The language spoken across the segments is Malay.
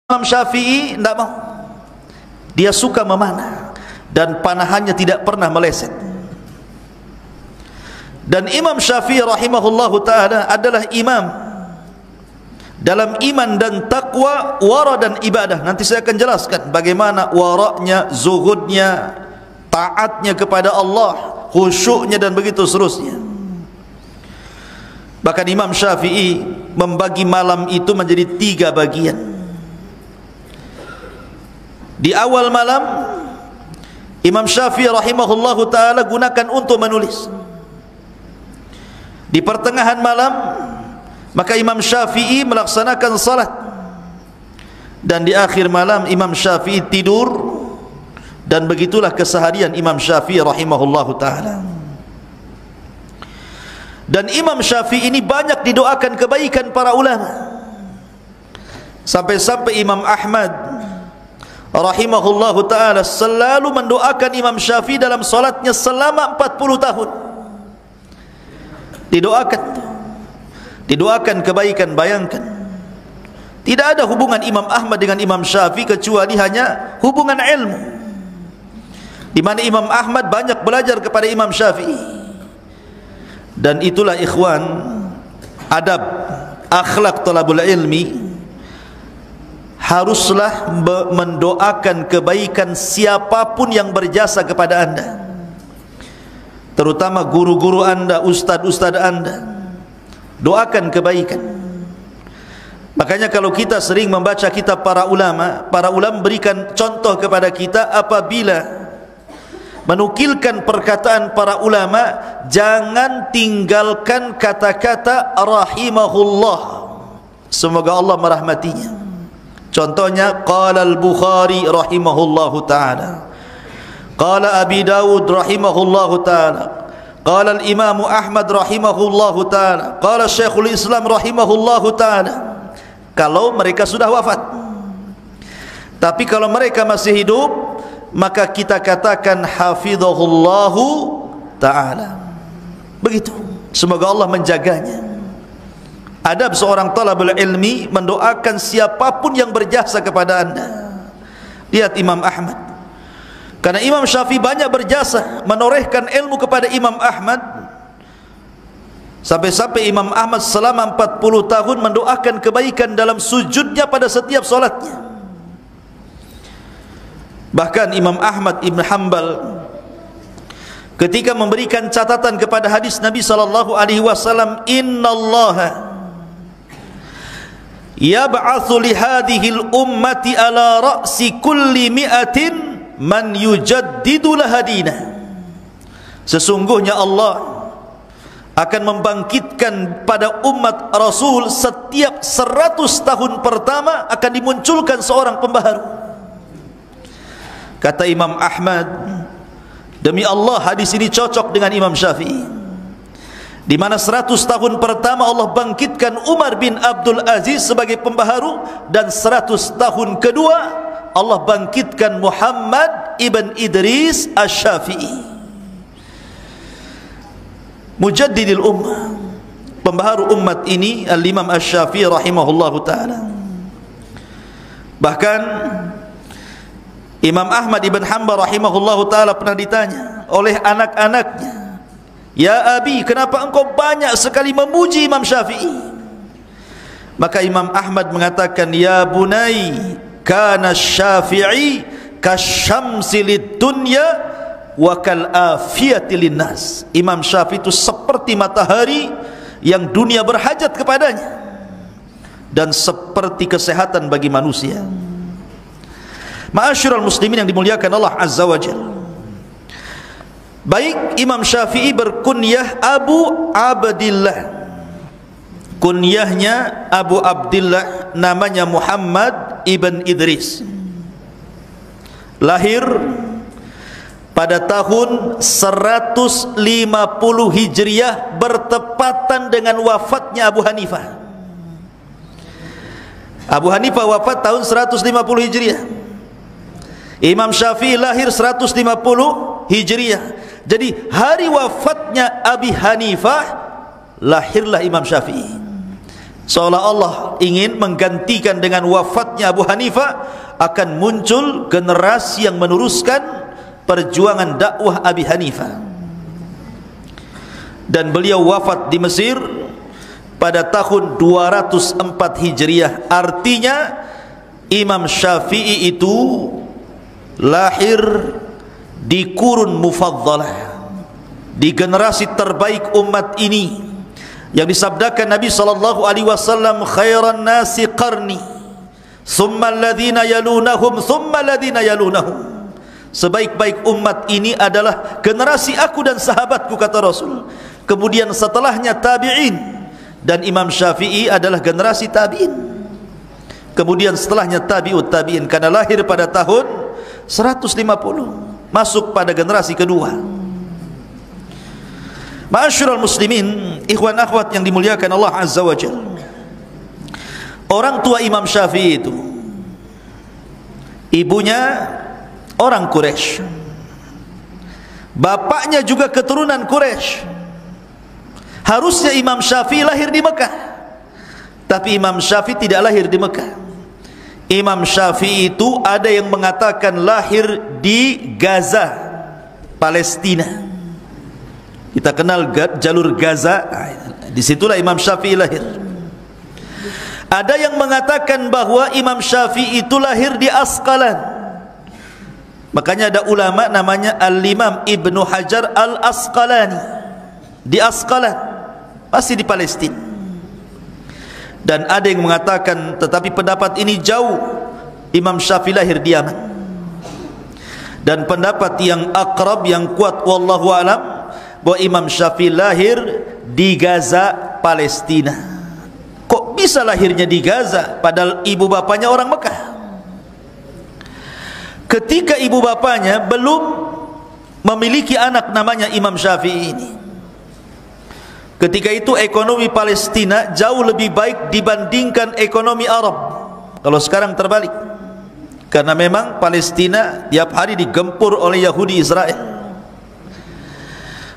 Imam Syafi'i tidak mau. Dia suka memanah dan panahannya tidak pernah meleset. Dan Imam Syafi'i rahimahullahu ta'ala adalah imam dalam iman dan taqwa, wara dan ibadah. Nanti saya akan jelaskan bagaimana waraknya, zuhudnya, taatnya kepada Allah, khusyuknya dan begitu seterusnya. Bahkan Imam Syafi'i membagi malam itu menjadi 3 bagian. Di awal malam Imam Syafi'i rahimahullahu ta'ala gunakan untuk menulis. Di pertengahan malam maka Imam Syafi'i melaksanakan salat. Dan di akhir malam Imam Syafi'i tidur. Dan begitulah keseharian Imam Syafi'i rahimahullahu ta'ala. Dan Imam Syafi'i ini banyak didoakan kebaikan para ulama. Sampai-sampai Imam Ahmad rahimahullahu ta'ala selalu mendoakan Imam Syafi'i dalam salatnya selama 40 tahun. Didoakan kebaikan. Bayangkan, tidak ada hubungan Imam Ahmad dengan Imam Syafi'i kecuali hanya hubungan ilmu, di mana Imam Ahmad banyak belajar kepada Imam Syafi'i. Dan itulah ikhwan, adab akhlak talabul ilmi, haruslah mendoakan kebaikan siapapun yang berjasa kepada anda, terutama guru-guru anda, ustad-ustad anda. Doakan kebaikan. Makanya kalau kita sering membaca kitab para ulama berikan contoh kepada kita apabila menukilkan perkataan para ulama, jangan tinggalkan kata-kata rahimahullah, semoga Allah merahmatinya. Contohnya qala al-Bukhari rahimahullahu ta'ala, qala Abi Dawud rahimahullahu ta'ala, qala al-Imam Ahmad rahimahullahu ta'ala, qala Syekhul Islam rahimahullahu ta'ala. Kalau mereka sudah wafat. Tapi kalau mereka masih hidup, maka kita katakan hafizahullahu ta'ala. Begitu, semoga Allah menjaganya. Adab seorang talabul ilmi mendoakan siapapun yang berjasa kepada anda. Lihat Imam Ahmad, karena Imam Syafi'i banyak berjasa menorehkan ilmu kepada Imam Ahmad. Sampai-sampai Imam Ahmad selama 40 tahun mendoakan kebaikan dalam sujudnya pada setiap solatnya. Bahkan Imam Ahmad Ibn Hanbal ketika memberikan catatan kepada hadis Nabi SAW, innallaha yab'atsu li hadhil ummati ala ra'si kulli mi'atin man yujaddidu laha dinah. Sesungguhnya Allah akan membangkitkan pada umat Rasul setiap 100 tahun pertama akan dimunculkan seorang pembaharu. Kata Imam Ahmad, demi Allah hadis ini cocok dengan Imam Syafi'i, di mana 100 tahun pertama Allah bangkitkan Umar bin Abdul Aziz sebagai pembaharu, dan 100 tahun kedua Allah bangkitkan Muhammad ibn Idris Asy-Syafi'i, mujaddidil ummah, pembaharu umat ini, al-Imam Asy-Syafi'i rahimahullahu ta'ala. Bahkan Imam Ahmad ibn Hanbal rahimahullahu ta'ala pernah ditanya oleh anak-anaknya, ya Abi, kenapa engkau banyak sekali memuji Imam Syafi'i? Maka Imam Ahmad mengatakan, ya bunai, kana Syafi'i kasyamsi lid-dunya wa kal afiyati linnas. Imam Syafi'i itu seperti matahari yang dunia berhajat kepadanya, dan seperti kesehatan bagi manusia. Ma'asyiral muslimin yang dimuliakan Allah Azza wa Jalla. Baik, Imam Syafi'i berkunyah Abu Abdillah. Kunyahnya Abu Abdillah, namanya Muhammad ibn Idris. Lahir pada tahun 150 Hijriah, bertepatan dengan wafatnya Abu Hanifah. Abu Hanifah wafat tahun 150 Hijriah. Imam Syafi'i lahir 150 Hijriah. Jadi hari wafatnya Abi Hanifah, lahirlah Imam Syafi'i. seolah Allah ingin menggantikan dengan wafatnya Abu Hanifah, akan muncul generasi yang meneruskan perjuangan dakwah Abi Hanifah. Dan beliau wafat di Mesir pada tahun 204 Hijriah. Artinya Imam Syafi'i itu lahir di kurun mufaddalah, di generasi terbaik umat ini, yang disabdakan Nabi SAW, khairan nasi qarni, thumma alladhina yalunahum, thumma alladhina yalunahum. Sebaik-baik umat ini adalah generasi aku dan sahabatku, kata Rasul. Kemudian setelahnya tabi'in, dan Imam Syafi'i adalah generasi tabi'in. Kemudian setelahnya tabi'ut tabi'in, karena lahir pada tahun 150, masuk pada generasi kedua. Ma'asyiral muslimin, ikhwan akhwat yang dimuliakan Allah Azza wa Jalla, orang tua Imam Syafi'i itu, ibunya orang Quraisy, bapaknya juga keturunan Quraisy. Harusnya Imam Syafi'i lahir di Mekah, tapi Imam Syafi'i tidak lahir di Mekah. Imam Syafi'i itu ada yang mengatakan lahir di Gaza, Palestina. Kita kenal jalur Gaza, disitulah Imam Syafi'i lahir. Ada yang mengatakan bahwa Imam Syafi'i itu lahir di Asqalan. Makanya ada ulama namanya Al-Imam Ibnu Hajar Al-Asqalani, di Asqalan, masih di Palestina. Dan ada yang mengatakan, tetapi pendapat ini jauh, Imam Syafi'i lahir di Yaman. Dan pendapat yang akrab, yang kuat, wallahu alam, bahwa Imam Syafi'i lahir di Gaza, Palestina. Kok bisa lahirnya di Gaza padahal ibu bapaknya orang Mekah? Ketika ibu bapaknya belum memiliki anak namanya Imam Syafi'i ini, ketika itu ekonomi Palestina jauh lebih baik dibandingkan ekonomi Arab. Kalau sekarang terbalik, karena memang Palestina tiap hari digempur oleh Yahudi Israel.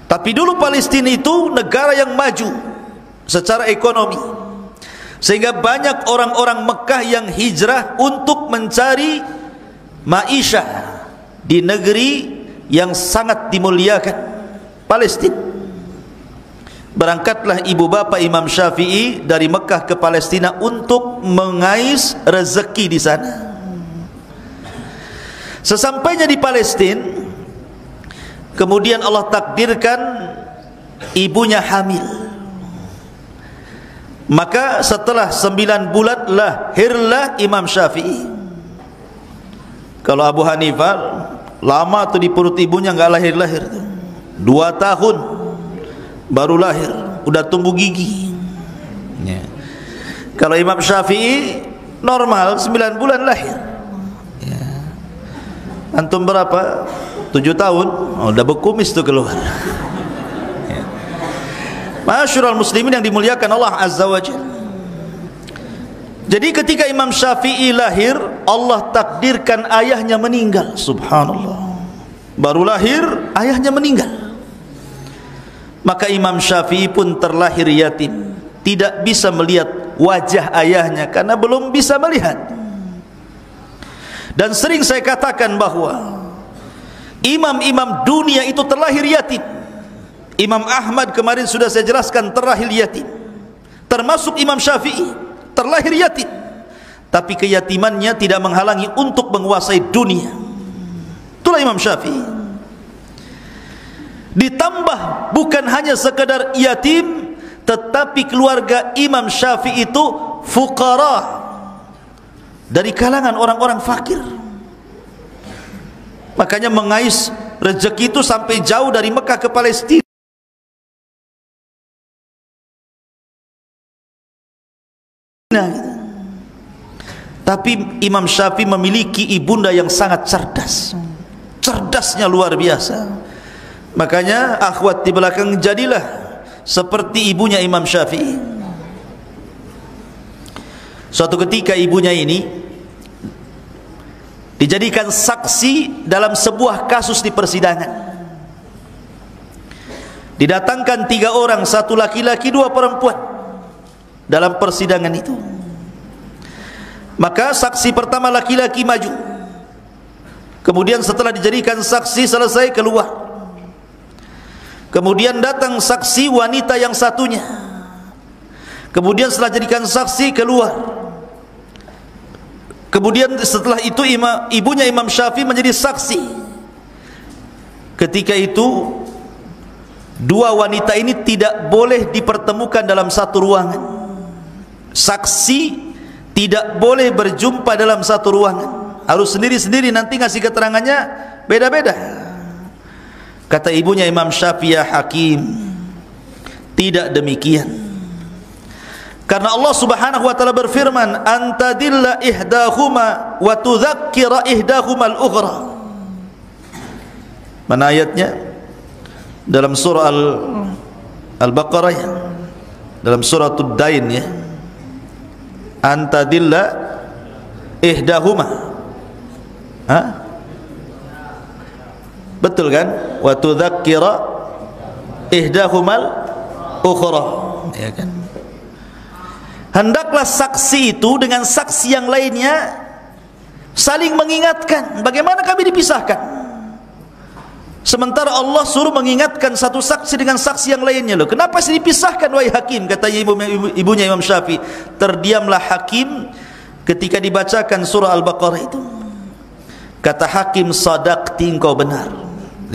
Tapi dulu Palestina itu negara yang maju secara ekonomi, sehingga banyak orang-orang Mekah yang hijrah untuk mencari ma'isyah di negeri yang sangat dimuliakan, Palestina. Berangkatlah ibu bapa Imam Syafi'i dari Mekah ke Palestina untuk mengais rezeki di sana. Sesampainya di Palestina, kemudian Allah takdirkan ibunya hamil. Maka setelah 9 bulan lahirlah Imam Syafi'i. Kalau Abu Hanifah lama tuh di perut ibunya nggak lahir-lahir, 2 tahun baru lahir, udah tumbuh gigi. Ya. Kalau Imam Syafi'i normal 9 bulan lahir. Ya. Antum berapa? 7 tahun, oh, udah berkumis tuh keluar. Ya. Ma'asyiral muslimin yang dimuliakan Allah Azza wa Jalla. Jadi ketika Imam Syafi'i lahir, Allah takdirkan ayahnya meninggal. Subhanallah. Baru lahir, ayahnya meninggal. Maka Imam Syafi'i pun terlahir yatim, tidak bisa melihat wajah ayahnya karena belum bisa melihat. Dan sering saya katakan bahwa imam-imam dunia itu terlahir yatim. Imam Ahmad kemarin sudah saya jelaskan terlahir yatim, termasuk Imam Syafi'i terlahir yatim, tapi keyatimannya tidak menghalangi untuk menguasai dunia. Itulah Imam Syafi'i. Ditambah bukan hanya sekadar yatim, tetapi keluarga Imam Syafi'i itu fuqara, dari kalangan orang-orang fakir. Makanya mengais rezeki itu sampai jauh dari Mekah ke Palestina. Tapi Imam Syafi'i memiliki ibunda yang sangat cerdas, cerdasnya luar biasa. Makanya akhwat di belakang, jadilah seperti ibunya Imam Syafi'i. Suatu ketika ibunya ini dijadikan saksi dalam sebuah kasus di persidangan. Didatangkan 3 orang, 1 laki-laki 2 perempuan. dalam persidangan itu. Maka saksi pertama laki-laki maju, kemudian setelah dijadikan saksi selesai keluar, kemudian datang saksi wanita yang satunya, kemudian setelah jadikan saksi keluar, kemudian setelah itu ibunya Imam Syafi'i menjadi saksi. Ketika itu dua wanita ini tidak boleh dipertemukan dalam satu ruangan. Saksi tidak boleh berjumpa dalam satu ruangan, harus sendiri-sendiri, nanti ngasih keterangannya beda-beda. Kata ibunya Imam Syafi'i, ya Hakim, tidak demikian. Karena Allah Subhanahu wa taala berfirman, antadilla ihdahuma wa tudzakkira ihdahuma al-ukhra. Mana ayatnya? Dalam surah Al-Baqarah ya. Dalam surah Ad-Dain ya. Antadilla ihdahuma. Betul kan? Wa tudzakkira ihdahumal ukhra, ya kan? Hendaklah saksi itu dengan saksi yang lainnya saling mengingatkan. Bagaimana kami dipisahkan? Sementara Allah suruh mengingatkan satu saksi dengan saksi yang lainnya. Loh, kenapa sih dipisahkan wahai Hakim? Katanya ibunya Imam Syafi'i. Terdiamlah Hakim ketika dibacakan surah Al-Baqarah itu. Kata Hakim, sadaqti, engkau benar.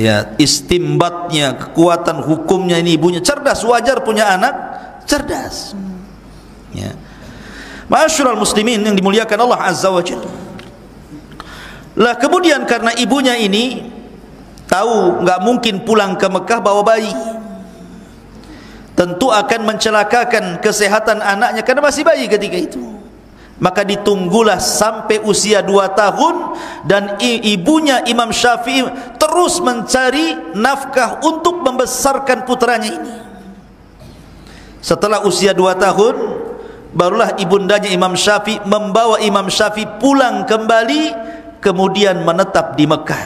Lihat istimbatnya, kekuatan hukumnya ini ibunya cerdas, wajar punya anak cerdas. Ya. Ma'asyiral muslimin yang dimuliakan Allah Azza wa Jalla. Lah kemudian karena ibunya ini tahu enggak mungkin pulang ke Mekah bawa bayi, tentu akan mencelakakan kesehatan anaknya karena masih bayi ketika itu. Maka ditunggulah sampai usia 2 tahun dan ibunya Imam Syafi'i terus mencari nafkah untuk membesarkan putranya ini. Setelah usia 2 tahun barulah ibundanya Imam Syafi'i membawa Imam Syafi'i pulang kembali, kemudian menetap di Mekah.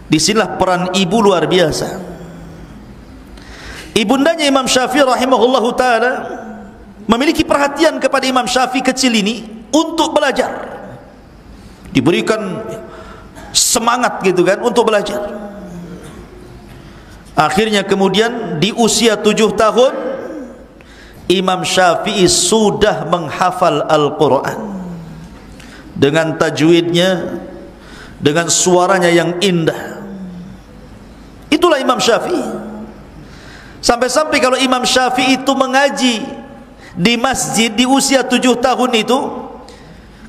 Disinilah peran ibu luar biasa. Ibundanya Imam Syafi'i rahimahullahu ta'ala memiliki perhatian kepada Imam Syafi'i kecil ini untuk belajar, diberikan semangat gitu kan untuk belajar. Akhirnya kemudian di usia 7 tahun Imam Syafi'i sudah menghafal Al-Quran dengan tajwidnya, dengan suaranya yang indah. Itulah Imam Syafi'i. Sampai-sampai kalau Imam Syafi'i itu mengaji di masjid di usia 7 tahun itu,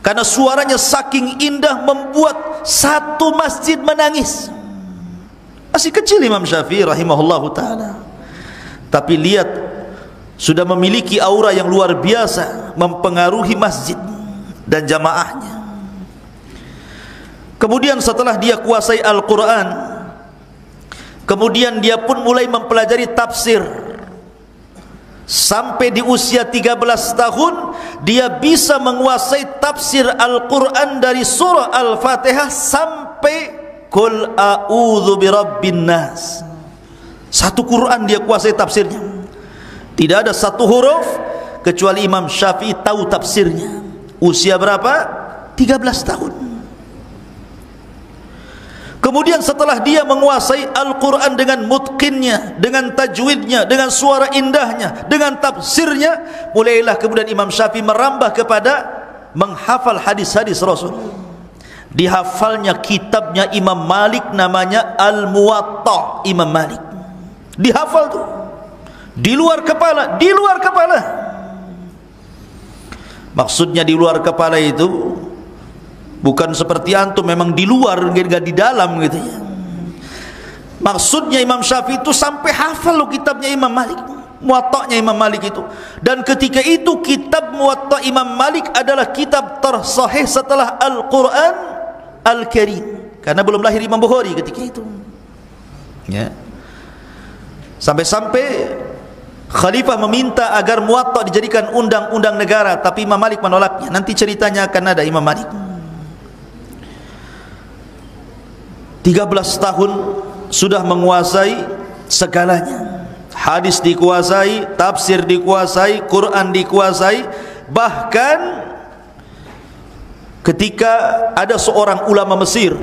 karena suaranya saking indah membuat satu masjid menangis. Masih kecil Imam Syafi'i rahimahullahu ta'ala, tapi lihat sudah memiliki aura yang luar biasa, mempengaruhi masjid dan jamaahnya. Kemudian setelah dia kuasai Al-Quran, kemudian dia pun mulai mempelajari tafsir. Sampai di usia 13 tahun dia bisa menguasai tafsir Al-Quran dari surah Al-Fatihah sampai Qul a'udzu birabbin nas. Satu Quran dia kuasai tafsirnya. Tidak ada satu huruf kecuali Imam Syafi'i tahu tafsirnya. Usia berapa? 13 tahun. Kemudian setelah dia menguasai Al-Quran dengan mutqinnya, dengan tajwidnya, dengan suara indahnya, dengan tafsirnya, mulailah kemudian Imam Syafi'i merambah kepada menghafal hadis-hadis Rasul. Dihafalnya kitabnya Imam Malik, namanya Al-Muwatta Imam Malik. Dihafal tuh, di luar kepala, di luar kepala. Maksudnya di luar kepala itu bukan seperti antum memang di luar, enggak di dalam gitu ya. Maksudnya Imam Syafi'i itu sampai hafal loh kitabnya Imam Malik, Muwatta'nya Imam Malik itu. Dan ketika itu kitab Muwatta' Imam Malik adalah kitab tersahih setelah Al-Quran Al-Karim, karena belum lahir Imam Bukhari ketika itu ya. Sampai-sampai Khalifah meminta agar Muwatta' dijadikan undang-undang negara, tapi Imam Malik menolaknya. Nanti ceritanya akan ada Imam Malik. 13 tahun sudah menguasai segalanya, hadis dikuasai, tafsir dikuasai, Quran dikuasai. Bahkan ketika ada seorang ulama Mesir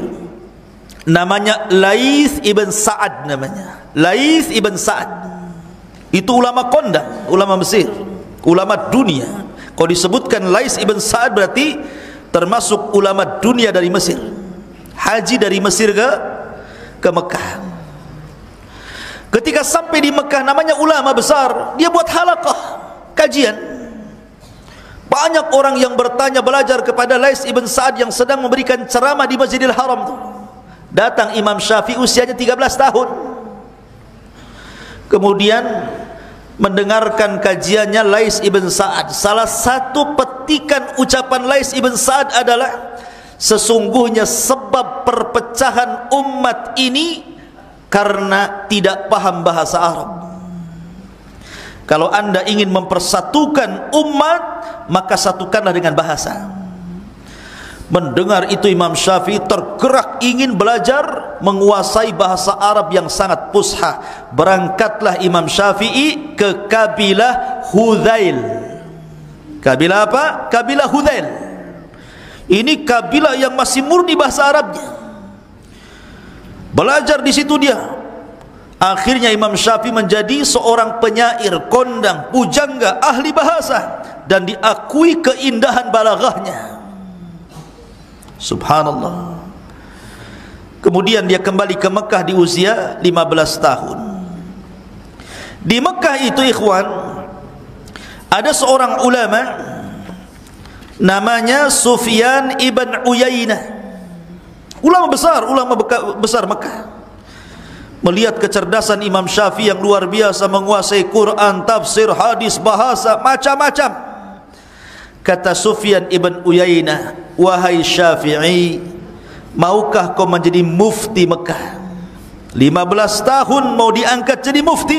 namanya Laits ibn Sa'ad, namanya Laits ibn Sa'ad. Itu ulama kondang, ulama Mesir, ulama dunia. Kalau disebutkan Laits ibn Sa'ad berarti termasuk ulama dunia dari Mesir. Haji dari Mesir ke Mekah. Ketika sampai di Mekah, namanya ulama besar, dia buat halaqah kajian. Banyak orang yang bertanya, belajar kepada Laits ibn Sa'ad yang sedang memberikan ceramah di Masjidil Haram tu. Datang Imam Syafi'i, usianya 13 tahun. Kemudian mendengarkan kajiannya Laits ibn Sa'ad. Salah satu petikan ucapan Laits ibn Sa'ad adalah, sesungguhnya sebab perpecahan umat ini karena tidak paham bahasa Arab. Kalau anda ingin mempersatukan umat, maka satukanlah dengan bahasa. Mendengar itu Imam Syafi'i tergerak ingin belajar menguasai bahasa Arab yang sangat fusha. Berangkatlah Imam Syafi'i ke kabilah Hudzail. Kabilah apa? Kabilah Hudzail. Ini kabilah yang masih murni bahasa Arabnya. Belajar di situ dia. Akhirnya Imam Syafi'i menjadi seorang penyair, kondang, pujangga, ahli bahasa, dan diakui keindahan balaghahnya. Subhanallah. Kemudian dia kembali ke Mekah di usia 15 tahun. Di Mekah itu ikhwan, ada seorang ulama namanya Sufyan ibn Uyainah. Ulama besar Mekah. Melihat kecerdasan Imam Syafi'i yang luar biasa, menguasai Quran, tafsir, hadis, bahasa, macam-macam. Kata Sufyan ibn Uyainah, wahai Syafi'i, maukah kau menjadi mufti Mekah? 15 tahun mau diangkat jadi mufti.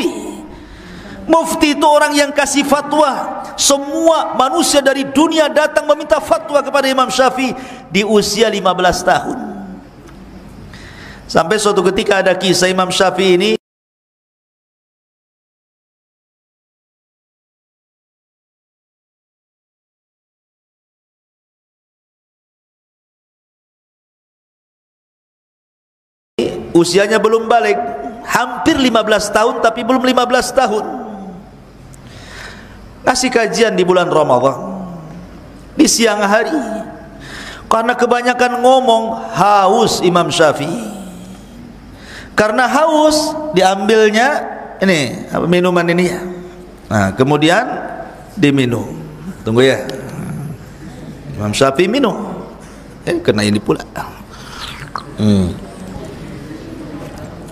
Mufti itu orang yang kasih fatwa. Semua manusia dari dunia datang meminta fatwa kepada Imam Syafi'i di usia 15 tahun. Sampai suatu ketika ada kisah Imam Syafi'i ini usianya belum balik, hampir 15 tahun tapi belum 15 tahun. Kasih kajian di bulan Ramadan di siang hari. Karena kebanyakan ngomong, haus Imam Syafi'i. Karena haus, diambilnya ini apa, minuman ini ya. Nah, kemudian diminum. Tunggu ya. Imam Syafi'i minum. Kena ini pula.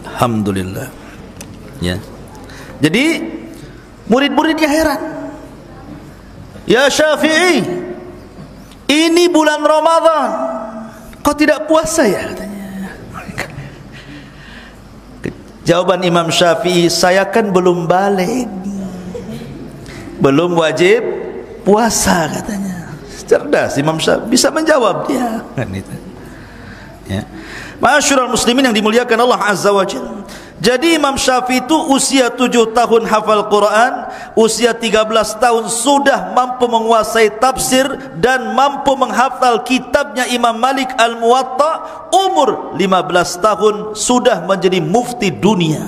Alhamdulillah. Ya. Jadi murid-muridnya heran. Ya Syafi'i, ini bulan Ramadan, kau tidak puasa ya? Katanya. Jawaban Imam Syafi'i, saya kan belum balik, belum wajib puasa, katanya. Cerdas Imam Syafi'i, bisa menjawab dia. Ya. Ma'asyiral muslimin yang dimuliakan Allah Azza wa Jalla. Jadi Imam Syafi'i itu usia 7 tahun hafal Quran, usia 13 tahun sudah mampu menguasai tafsir dan mampu menghafal kitabnya Imam Malik Al-Muwatta. Umur 15 tahun sudah menjadi mufti dunia.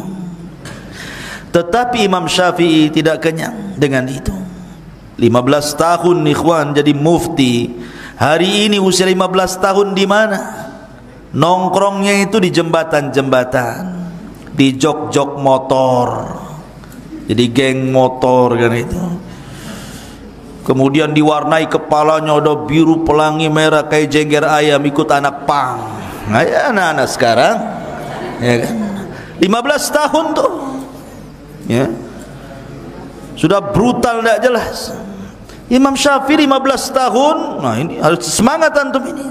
Tetapi Imam Syafi'i tidak kenyang dengan itu. 15 tahun ikhwan jadi mufti. Hari ini usia 15 tahun di mana? Nongkrongnya itu di jembatan-jembatan, di jok-jok motor, jadi geng motor kan itu. Kemudian diwarnai kepalanya ada biru pelangi merah kayak jengger ayam, ikut anak pang. Nah, ya anak-anak sekarang ya kan, 15 tahun tuh ya, sudah brutal tidak jelas. Imam Syafi'i 15 tahun, nah ini harus semangat antum ini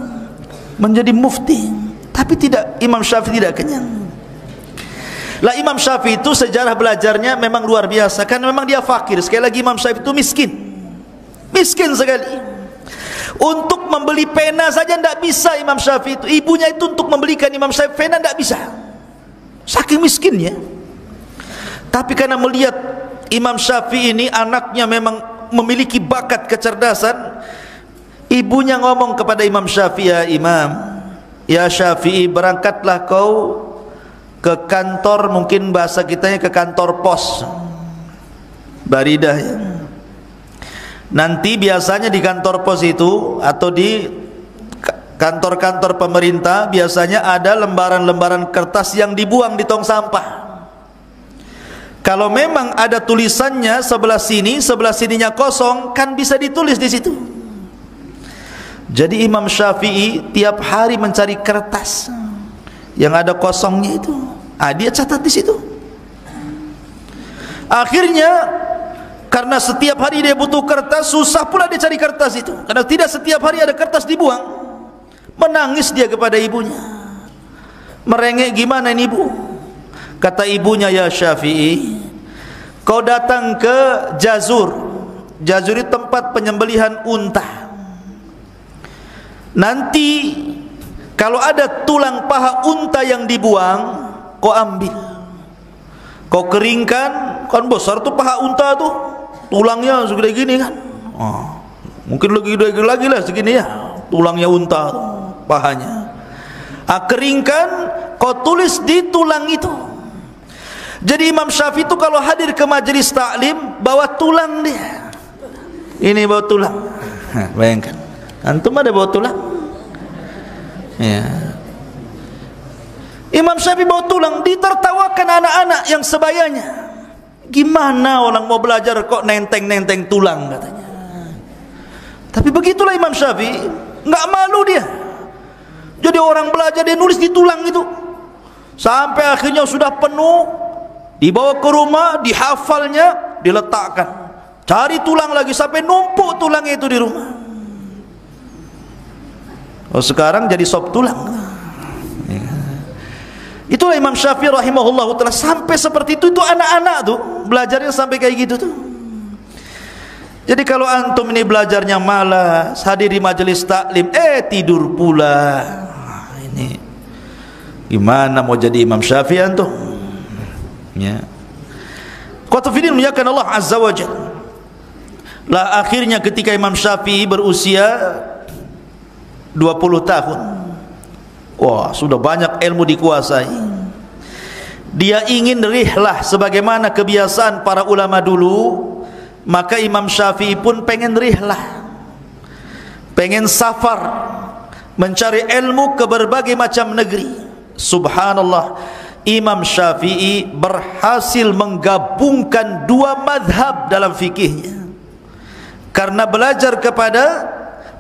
menjadi mufti. Tapi tidak, Imam Syafi'i tidak kenyang. Lah Imam Syafi'i itu sejarah belajarnya memang luar biasa. Karena memang dia fakir. Sekali lagi Imam Syafi'i itu miskin. Miskin sekali. Untuk membeli pena saja tidak bisa Imam Syafi'i itu. Ibunya itu untuk membelikan Imam Syafi'i pena tidak bisa. Saking miskinnya. Tapi karena melihat Imam Syafi'i ini anaknya memang memiliki bakat kecerdasan, ibunya ngomong kepada Imam Syafi'i, "Ya Imam, ya Syafi'i, berangkatlah kau ke kantor," mungkin bahasa kitanya ke kantor pos, baridah ya. Nanti biasanya di kantor pos itu atau di kantor-kantor pemerintah biasanya ada lembaran-lembaran kertas yang dibuang di tong sampah. Kalau memang ada tulisannya sebelah sini, sebelah sininya kosong, kan bisa ditulis di situ. Jadi Imam Syafi'i tiap hari mencari kertas yang ada kosongnya itu. Dia catat di situ. Akhirnya karena setiap hari dia butuh kertas, susah pula dia cari kertas itu. Karena tidak setiap hari ada kertas dibuang. Menangis dia kepada ibunya. Merengek, "Gimana ini ibu?" Kata ibunya, "Ya Syafi'i, kau datang ke Jazur." Jazur itu tempat penyembelihan unta. Nanti kalau ada tulang paha unta yang dibuang, kau ambil, kau keringkan. Kan besar tuh paha unta tuh, tulangnya segede gini kan. Mungkin lagi lah segini ya, tulangnya unta tuh, pahanya. Keringkan, kau tulis di tulang itu. Jadi Imam Syafi'i itu kalau hadir ke majelis taklim bawa tulang dia. Ini bawa tulang. Bayangkan, antum ada bawa tulang? Ya. Imam Syafi'i bawa tulang, ditertawakan anak-anak yang sebayanya. Gimana orang mau belajar kok nenteng-nenteng tulang katanya. Tapi begitulah Imam Syafi'i, nggak malu dia. Jadi orang belajar dia nulis di tulang itu. Sampai akhirnya sudah penuh, dibawa ke rumah, dihafalnya, diletakkan. Cari tulang lagi sampai numpuk tulang itu di rumah. Sekarang jadi sop tulang. Itulah Imam Syafi'i rahimahullah ta'ala. Sampai seperti itu anak-anak tuh belajarnya sampai kayak gitu tuh. Jadi kalau antum ini belajarnya malas, hadir di majelis taklim, tidur pula. Ini gimana mau jadi Imam Syafi'i antum? Ya. Qatafidin muliakan Allah Azza wa Jalla. Lah akhirnya ketika Imam Syafi'i berusia 20 tahun, wah, sudah banyak ilmu dikuasai. Dia ingin rihlah sebagaimana kebiasaan para ulama dulu, maka Imam Syafi'i pun pengen rihlah, pengen safar, mencari ilmu ke berbagai macam negeri. Subhanallah, Imam Syafi'i berhasil menggabungkan dua madhab dalam fikihnya. Karena belajar kepada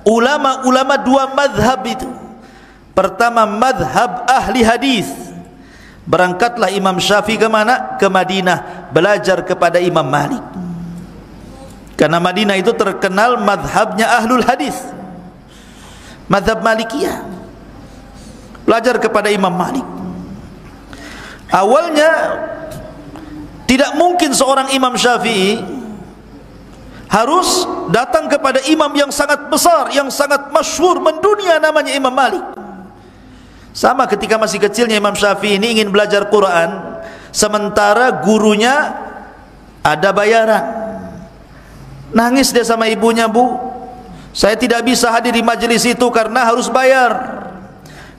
ulama-ulama dua madhab itu. Pertama madhab ahli hadis. Berangkatlah Imam Syafi'i ke mana? Ke Madinah, belajar kepada Imam Malik. Karena Madinah itu terkenal madhabnya ahlul hadis, madhab Malikiyah. Belajar kepada Imam Malik. Awalnya tidak mungkin seorang Imam Syafi'i harus datang kepada imam yang sangat besar, yang sangat masyhur mendunia, namanya Imam Malik. Sama ketika masih kecilnya Imam Syafi'i ini ingin belajar Quran, sementara gurunya ada bayaran. Nangis dia sama ibunya, "Bu, saya tidak bisa hadir di majelis itu karena harus bayar."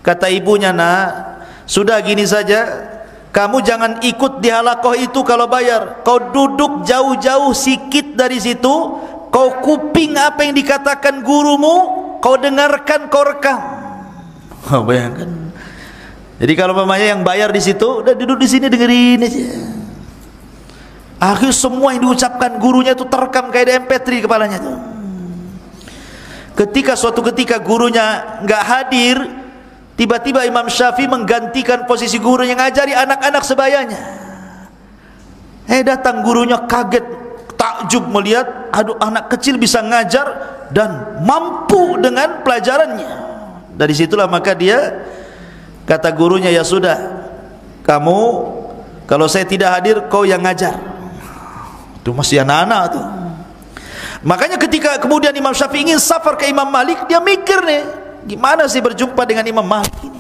Kata ibunya, "Nak, sudah gini saja, kamu jangan ikut di halaqah itu kalau bayar. Kau duduk jauh-jauh sikit dari situ, kau kuping apa yang dikatakan gurumu, kau dengarkan, kau rekam." Bayangkan. Jadi kalau mamanya yang bayar di situ, udah duduk di sini dengerin aja. Akhir semua yang diucapkan gurunya itu terekam kayak di MP3 kepalanya tuh. Ketika suatu ketika gurunya nggak hadir, tiba-tiba Imam Syafi'i menggantikan posisi guru yang ngajari anak-anak sebayanya. Datang gurunya kaget, takjub melihat, aduh, anak kecil bisa ngajar dan mampu dengan pelajarannya. Dari situlah maka dia kata gurunya, "Ya sudah, kamu kalau saya tidak hadir, kau yang ngajar." Itu masih anak-anak tuh. Makanya ketika kemudian Imam Syafi'i ingin safar ke Imam Malik, dia mikir nih, gimana sih berjumpa dengan Imam Malik ini?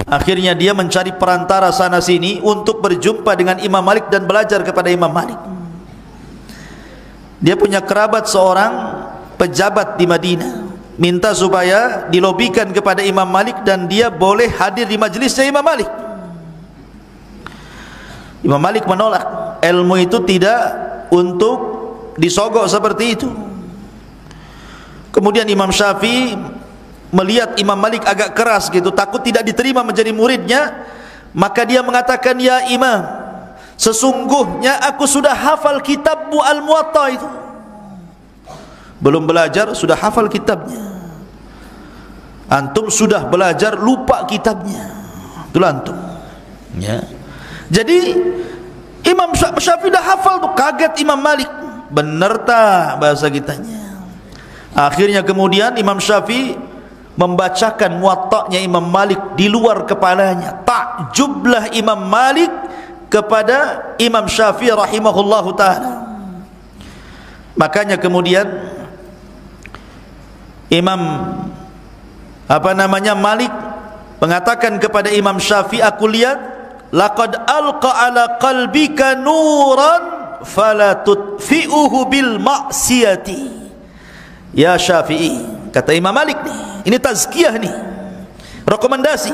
Akhirnya dia mencari perantara sana sini untuk berjumpa dengan Imam Malik dan belajar kepada Imam Malik. Dia punya kerabat seorang pejabat di Madinah, minta supaya dilobikan kepada Imam Malik dan dia boleh hadir di majelisnya Imam Malik. Imam Malik menolak, ilmu itu tidak untuk disogok seperti itu. Kemudian Imam Syafi'i melihat Imam Malik agak keras gitu, takut tidak diterima menjadi muridnya, maka dia mengatakan, "Ya Imam, sesungguhnya aku sudah hafal kitabmu Al-Muwatta itu." Belum belajar sudah hafal kitabnya. Antum sudah belajar lupa kitabnya. Itulah antum. Ya. Jadi Imam Syafi'i dah hafal tuh, kaget Imam Malik. Bener tak bahasa kitanya? Akhirnya kemudian Imam Syafi'i membacakan Muwatta'nya Imam Malik di luar kepalanya. Takjublah Imam Malik kepada Imam Syafi'i rahimahullahu ta'ala. Makanya kemudian Imam Malik mengatakan kepada Imam Syafi'i, "Aku lihat laqad alqa ala qalbika nuran fala tutfi'uhu bil ma'siyati." Ya Syafi'i, kata Imam Malik nih, ini tazkiyah nih, rekomendasi.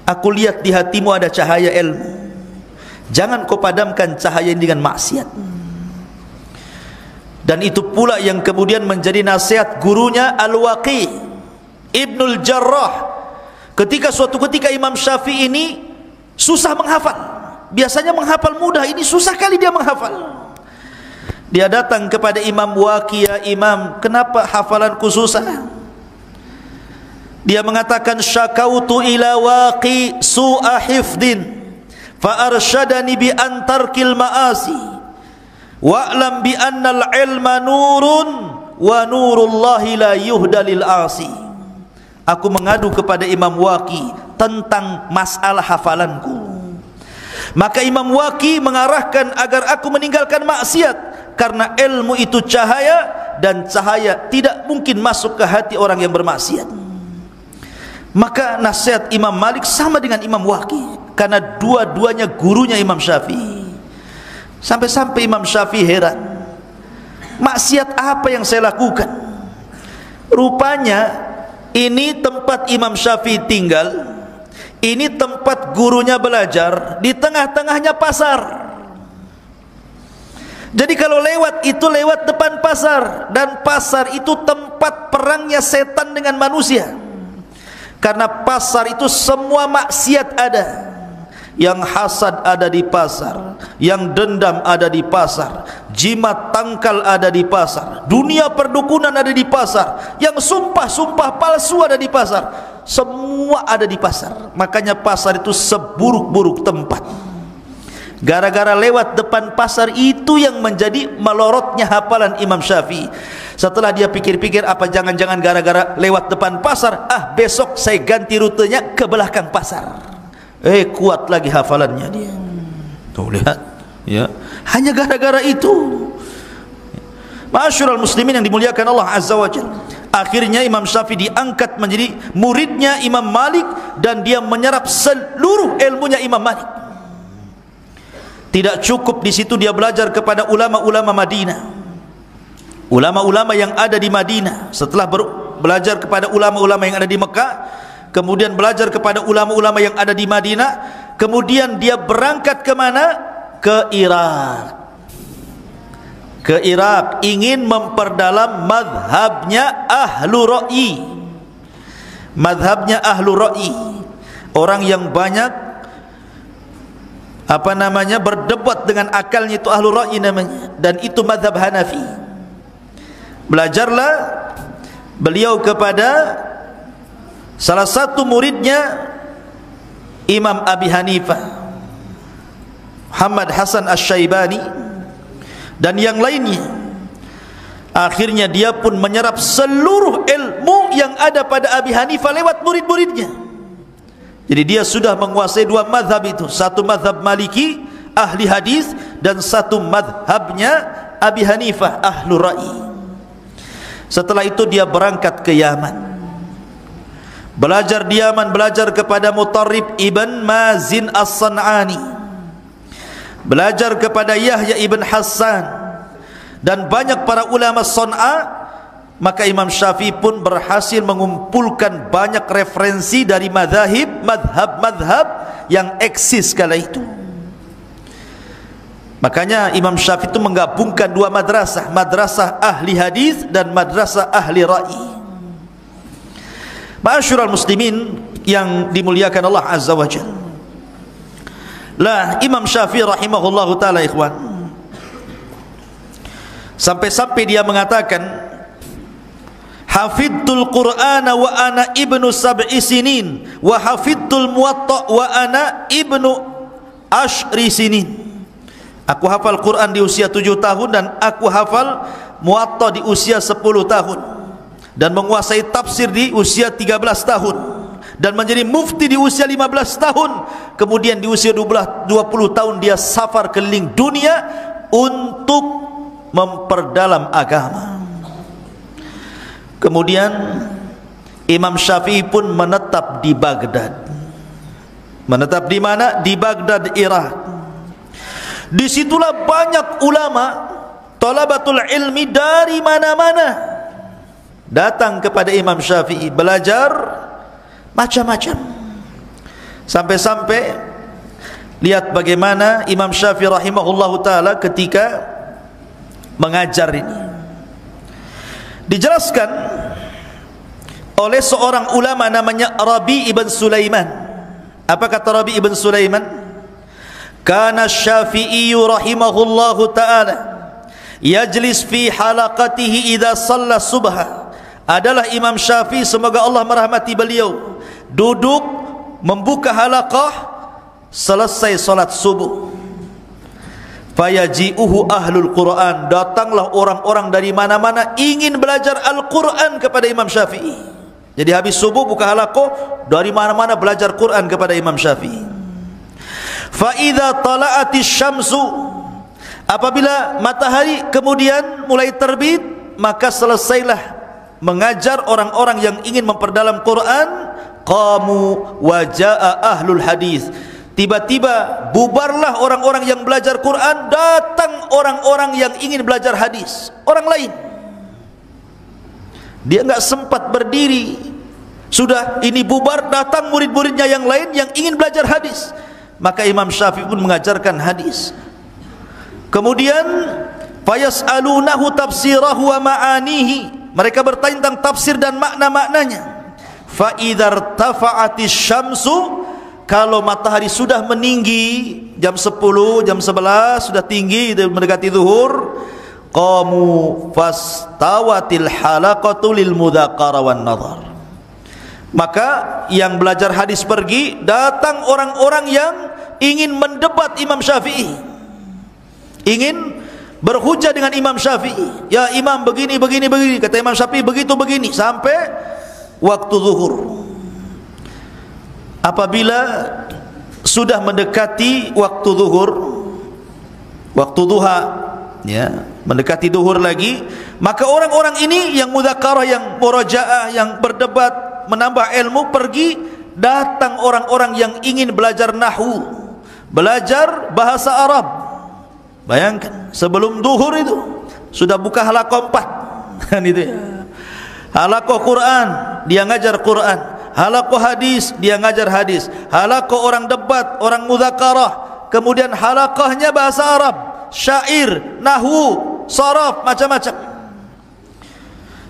Aku lihat di hatimu ada cahaya ilmu, jangan kau padamkan cahaya ini dengan maksiat. Dan itu pula yang kemudian menjadi nasihat gurunya Al-Waqi' Ibnul Jarrah. Ketika suatu ketika Imam Syafi'i ini susah menghafal, biasanya menghafal mudah, ini susah kali dia menghafal. Dia datang kepada Imam Waqi', "Ya Imam, kenapa hafalanku susah?" Dia mengatakan, "Syakautu ila Waqi' su'a hifdin fa arsyadani bi antarkil ma'asi wa'lam bi annal ilma nurun wa nurullahi la yuhda lil asi." Aku mengadu kepada Imam Waqi' tentang masalah hafalanku. Maka Imam Waqi' mengarahkan agar aku meninggalkan maksiat, karena ilmu itu cahaya, dan cahaya tidak mungkin masuk ke hati orang yang bermaksiat. Maka nasihat Imam Malik sama dengan Imam Waqi', karena dua-duanya gurunya Imam Syafi'i. Sampai-sampai Imam Syafi'i heran, maksiat apa yang saya lakukan? Rupanya ini tempat Imam Syafi'i tinggal, ini tempat gurunya belajar, di tengah-tengahnya pasar. Jadi kalau lewat itu lewat depan pasar, dan pasar itu tempat perangnya setan dengan manusia. Karena pasar itu semua maksiat ada. Yang hasad ada di pasar, yang dendam ada di pasar, jimat tangkal ada di pasar, dunia perdukunan ada di pasar, yang sumpah-sumpah palsu ada di pasar. Semua ada di pasar. Makanya pasar itu seburuk-buruk tempat. Gara-gara lewat depan pasar itu yang menjadi melorotnya hafalan Imam Syafi'i. Setelah dia pikir-pikir, apa jangan-jangan gara-gara lewat depan pasar, besok saya ganti rutenya ke belakang pasar. Kuat lagi hafalannya dia. Tuh lihat, ya. Hanya gara-gara itu. Ma'asyiral muslimin yang dimuliakan Allah Azza wa Jalla. Akhirnya Imam Syafi'i diangkat menjadi muridnya Imam Malik, dan dia menyerap seluruh ilmunya Imam Malik. Tidak cukup di situ dia belajar kepada ulama-ulama Madinah. Ulama-ulama yang ada di Madinah, setelah belajar kepada ulama-ulama yang ada di Mekah, kemudian belajar kepada ulama-ulama yang ada di Madinah, kemudian dia berangkat ke mana? Ke Irak. Ke Irak, ingin memperdalam madhabnya Ahlu Ra'i. Madhabnya Ahlu Ra'i, orang yang banyak berdebat dengan akalnya, itu Ahlu Ra'i namanya, dan itu madhab Hanafi. Belajarlah beliau kepada salah satu muridnya Imam Abi Hanifah, Muhammad Hasan Asy-Syaibani, dan yang lainnya. Akhirnya dia pun menyerap seluruh ilmu yang ada pada Abi Hanifah lewat murid-muridnya. Jadi dia sudah menguasai dua mazhab itu, satu mazhab Maliki ahli hadis, dan satu mazhabnya Abi Hanifah Ahlu Ra'i. Setelah itu dia berangkat ke Yaman. belajar di Yaman, belajar kepada Mutarrib ibn Mazin as-San'ani, belajar kepada Yahya ibn Hassan dan banyak para ulama Son'a. Maka Imam Syafi'i pun berhasil mengumpulkan banyak referensi dari madhab yang eksis kala itu. Makanya Imam Syafi'i itu menggabungkan dua madrasah, madrasah ahli hadis dan madrasah ahli ra'i. Ma'asyiral muslimin yang dimuliakan Allah Azza wa Jalla. Lah Imam Syafi'i rahimahullahu taala ikhwan, sampai-sampai dia mengatakan, hafidtul Qur'ana wa ana ibnu sab'i sinin wa hafidtul Muwatta wa ana ibnu ashri sinin. Aku hafal Quran di usia 7 tahun dan aku hafal Muwatta di usia 10 tahun dan menguasai tafsir di usia 13 tahun dan menjadi mufti di usia 15 tahun. Kemudian di usia 20 tahun dia safar keliling dunia untuk memperdalam agama. Kemudian Imam Syafi'i pun menetap di Baghdad. Menetap di mana? Di Baghdad, Irak. Disitulah banyak ulama, talabatul ilmi dari mana-mana datang kepada Imam Syafi'i belajar macam-macam. Sampai-sampai lihat bagaimana Imam Syafi'i rahimahullahu taala ketika mengajar ini. Dijelaskan oleh seorang ulama namanya Rabi ibn Sulaiman. Apa kata Rabi ibn Sulaiman? Kana Syafi'i rahimahullahu ta'ala yajlis fi halaqatihi idza shalla subha. Adalah Imam Syafi'i, semoga Allah merahmati beliau, duduk membuka halaqah selesai salat subuh. Fayaji'uhu ahlul Quran, datanglah orang-orang dari mana-mana ingin belajar Al-Quran kepada Imam Syafi'i. Jadi habis subuh buka halaqah, dari mana-mana belajar Quran kepada Imam Syafi'i. Fa idza tala'atis syamsu, apabila matahari kemudian mulai terbit, maka selesailah mengajar orang-orang yang ingin memperdalam Quran. Qamu wa jaa'a ahlul hadis, tiba-tiba bubarlah orang-orang yang belajar Quran, datang orang-orang yang ingin belajar hadis, orang lain. Dia enggak sempat berdiri, sudah ini bubar, datang murid-muridnya yang lain yang ingin belajar hadis. Maka Imam Syafi'i pun mengajarkan hadis. Kemudian fayas'alunahu tafsirahu wa ma'anihi, mereka bertanya tentang tafsir dan makna-maknanya. Fa idzar tafa'atis syamsu, kalau matahari sudah meninggi, jam 10, jam 11 sudah tinggi, mendekati zuhur, qamu fastawatil halaqatu lil mudzakarah wan nadhar. Maka yang belajar hadis pergi, datang orang-orang yang ingin mendebat Imam Syafi'i, ingin berhujah dengan Imam Syafi'i. Ya Imam, begini, begini, begini. Kata Imam Syafi'i, begitu, begini. Sampai waktu zuhur. Apabila sudah mendekati waktu zuhur, waktu duha, ya, mendekati zuhur lagi, maka orang-orang ini yang mudzakarah, yang murajaah, yang berdebat, menambah ilmu pergi, datang orang-orang yang ingin belajar nahwu, belajar bahasa Arab. Bayangkan, sebelum zuhur itu sudah buka halaqah 4 kan itu ya. Halaqah Quran, dia ngajar Quran. Halaqah hadis, dia ngajar hadis. Halaqah orang debat, orang mudzakarah. Kemudian halaqahnya bahasa Arab, syair, nahwu, saraf, macam-macam.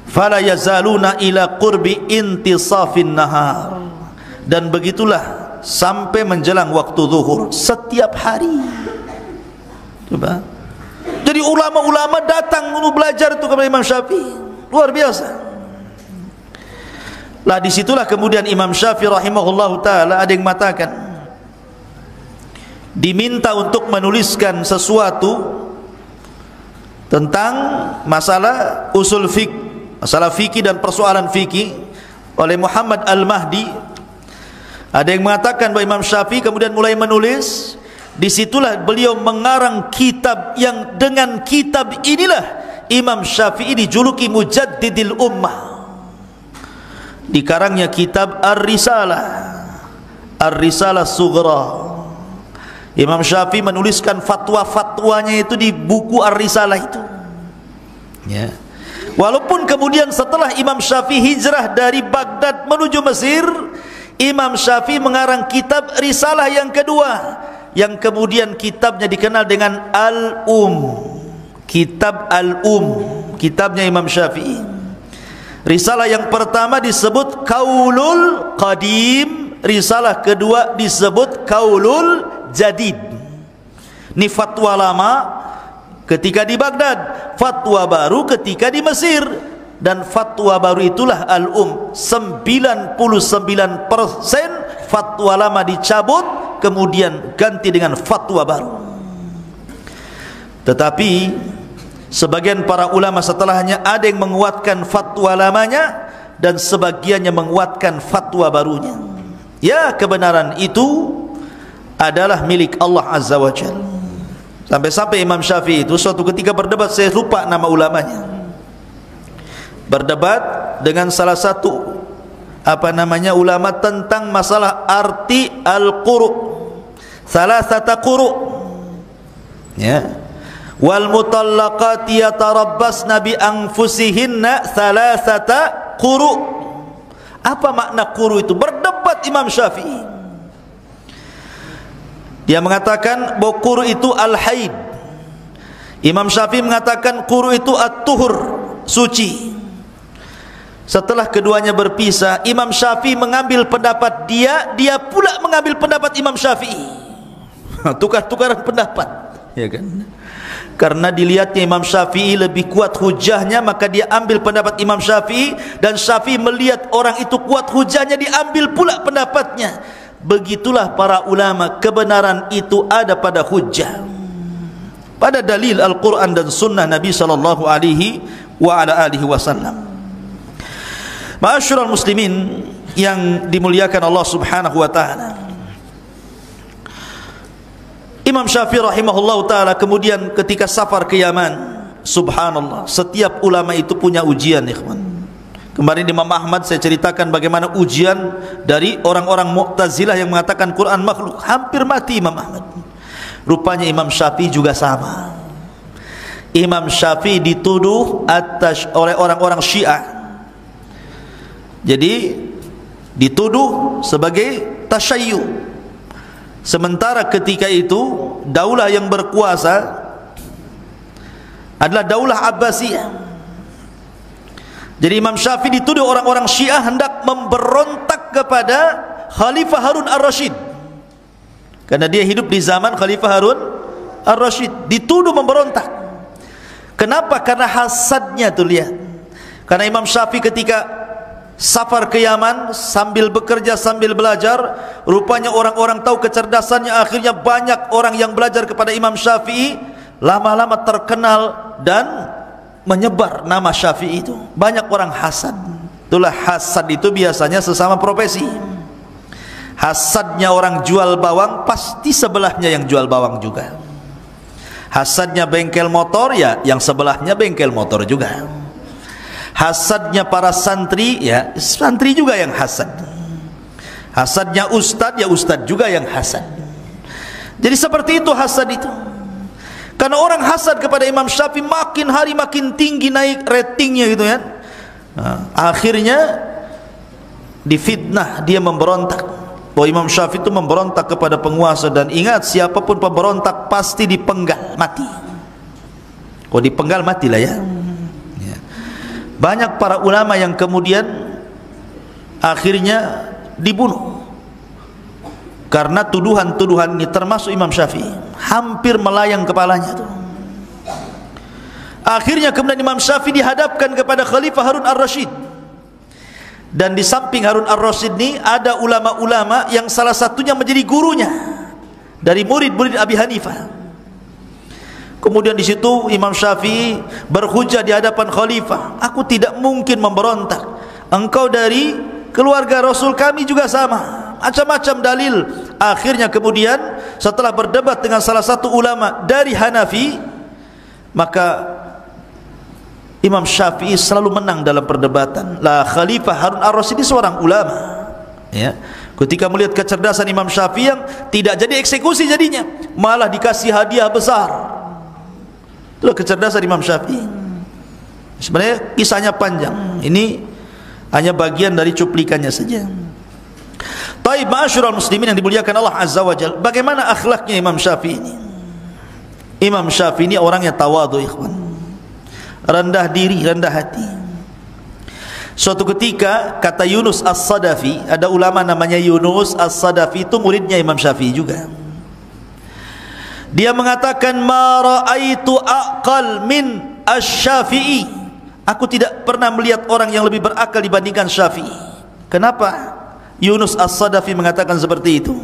Fala yazaluna ila qurbi intisafin nahar. Dan begitulah sampai menjelang waktu zuhur setiap hari. Coba. Jadi ulama-ulama datang untuk belajar itu kepada Imam Syafi'i. Luar biasa. Lah disitulah kemudian Imam Syafi'i rahimahullahu ta'ala ada yang mengatakan, diminta untuk menuliskan sesuatu tentang masalah usul fiqh, masalah fikih dan persoalan fikih oleh Muhammad Al-Mahdi. Ada yang mengatakan bahwa Imam Syafi'i kemudian mulai menulis. Disitulah beliau mengarang kitab yang dengan kitab inilah Imam Syafi'i dijuluki Mujaddidil Ummah. dikarangnya kitab Ar-Risalah, Ar-Risalah Sughra. Imam Syafi'i menuliskan fatwa-fatwanya itu di buku Ar-Risalah itu, ya. Walaupun kemudian setelah Imam Syafi'i hijrah dari Baghdad menuju Mesir, Imam Syafi'i mengarang kitab Risalah yang kedua, yang kemudian kitabnya dikenal dengan Kitab Al-Um, kitabnya Imam Syafi'i. Risalah yang pertama disebut Qaulul Qadim, risalah kedua disebut Qaulul Jadid. Ini fatwa lama ketika di Baghdad, fatwa baru ketika di Mesir, dan fatwa baru itulah Al-Um. 99% fatwa lama dicabut, kemudian ganti dengan fatwa baru. Tetapi sebagian para ulama setelahnya ada yang menguatkan fatwa lamanya dan sebagiannya menguatkan fatwa barunya. Ya, kebenaran itu adalah milik Allah Azza wa Jalla. Sampai-sampai Imam Syafi'i itu suatu ketika berdebat, saya lupa nama ulamanya, berdebat dengan salah satu ulama tentang masalah arti al-quru', salasata quru', ya. Wal mutallaqati yatarabbasna bi anfusihinna salasata quru'. Apa makna quru' itu? Berdebat Imam Syafi'i. Dia mengatakan bahwa quru' itu al-haid. Imam Syafi'i mengatakan quru' itu at-tuhur, suci. Setelah keduanya berpisah, Imam Syafi'i mengambil pendapat dia pula mengambil pendapat Imam Syafi'i. Tukar-tukaran pendapat, ya kan? Karena dilihatnya Imam Syafi'i lebih kuat hujahnya, maka dia ambil pendapat Imam Syafi'i, dan Syafi'i melihat orang itu kuat hujahnya, diambil pula pendapatnya. Begitulah para ulama, kebenaran itu ada pada hujah, pada dalil Al-Quran dan Sunnah Nabi sallallahu alaihi wa ala alihi wasallam. Ma'asyiral muslimin yang dimuliakan Allah Subhanahu wa taala, Imam Syafi'i rahimahullah taala kemudian ketika safar ke Yaman, subhanallah, setiap ulama itu punya ujian, ikhwan. Kemarin Imam Ahmad saya ceritakan bagaimana ujian dari orang-orang Mu'tazilah yang mengatakan Quran makhluk, hampir mati Imam Ahmad. Rupanya Imam Syafi'i juga sama. Imam Syafi'i dituduh oleh orang-orang Syiah. Jadi dituduh sebagai tasyayyu. Sementara ketika itu daulah yang berkuasa adalah daulah Abbasiyah. Jadi Imam Syafi'i dituduh orang-orang Syiah hendak memberontak kepada Khalifah Harun Ar-Rasyid, karena dia hidup di zaman Khalifah Harun Ar-Rasyid. Dituduh memberontak. Kenapa? Karena hasadnya tuh, lihat. Karena Imam Syafi'i ketika safar ke Yaman sambil bekerja sambil belajar, rupanya orang-orang tahu kecerdasannya, akhirnya banyak orang yang belajar kepada Imam Syafi'i, lama-lama terkenal dan menyebar nama Syafi'i itu. Banyak orang hasad. Itulah hasad itu biasanya sesama profesi. Hasadnya orang jual bawang, pasti sebelahnya yang jual bawang juga. Hasadnya bengkel motor, ya yang sebelahnya bengkel motor juga. Hasadnya para santri, ya santri juga yang hasad. Hasadnya ustadz, ya ustadz juga yang hasad. Jadi seperti itu hasad itu. Karena orang hasad kepada Imam Syafi'i, makin hari makin tinggi naik ratingnya gitu ya. Akhirnya difitnah, dia memberontak. Bahwa Imam Syafi'i itu memberontak kepada penguasa, dan ingat, siapapun pemberontak pasti dipenggal mati. Kalau dipenggal matilah ya. Banyak para ulama yang kemudian akhirnya dibunuh karena tuduhan-tuduhan ini, termasuk Imam Syafi'i. Hampir melayang kepalanya tuh. Akhirnya kemudian Imam Syafi'i dihadapkan kepada Khalifah Harun Ar-Rasyid, dan di samping Harun Ar-Rasyid ini ada ulama-ulama yang salah satunya menjadi gurunya dari murid-murid Abi Hanifah. Kemudian di situ Imam Syafi'i berhujah di hadapan khalifah, aku tidak mungkin memberontak, engkau dari keluarga Rasul, kami juga sama, macam-macam dalil. Akhirnya kemudian setelah berdebat dengan salah satu ulama dari Hanafi, maka Imam Syafi'i selalu menang dalam perdebatan. La Khalifah Harun Ar-Rasyid seorang ulama, ya. Ketika melihat kecerdasan Imam Syafi'i yang tidak jadi eksekusi jadinya, malah dikasih hadiah besar. Itulah kecerdasan Imam Syafi'i. Sebenarnya kisahnya panjang. Ini hanya bagian dari cuplikannya saja. Taib, ma'asyiral muslimin yang dimuliakan Allah Azza wa Jalla, bagaimana akhlaknya Imam Syafi'i ini? Imam Syafi'i ini orangnya tawadhu, ikhwan. Rendah diri, rendah hati. Suatu ketika, kata Yunus As-Sadafi, ada ulama namanya Yunus As-Sadafi, itu muridnya Imam Syafi'i juga. Dia mengatakan, ma ra'aitu aqal min asy-Syafi'i. Aku tidak pernah melihat orang yang lebih berakal dibandingkan Syafi'i. Kenapa Yunus As-Sadafi mengatakan seperti itu?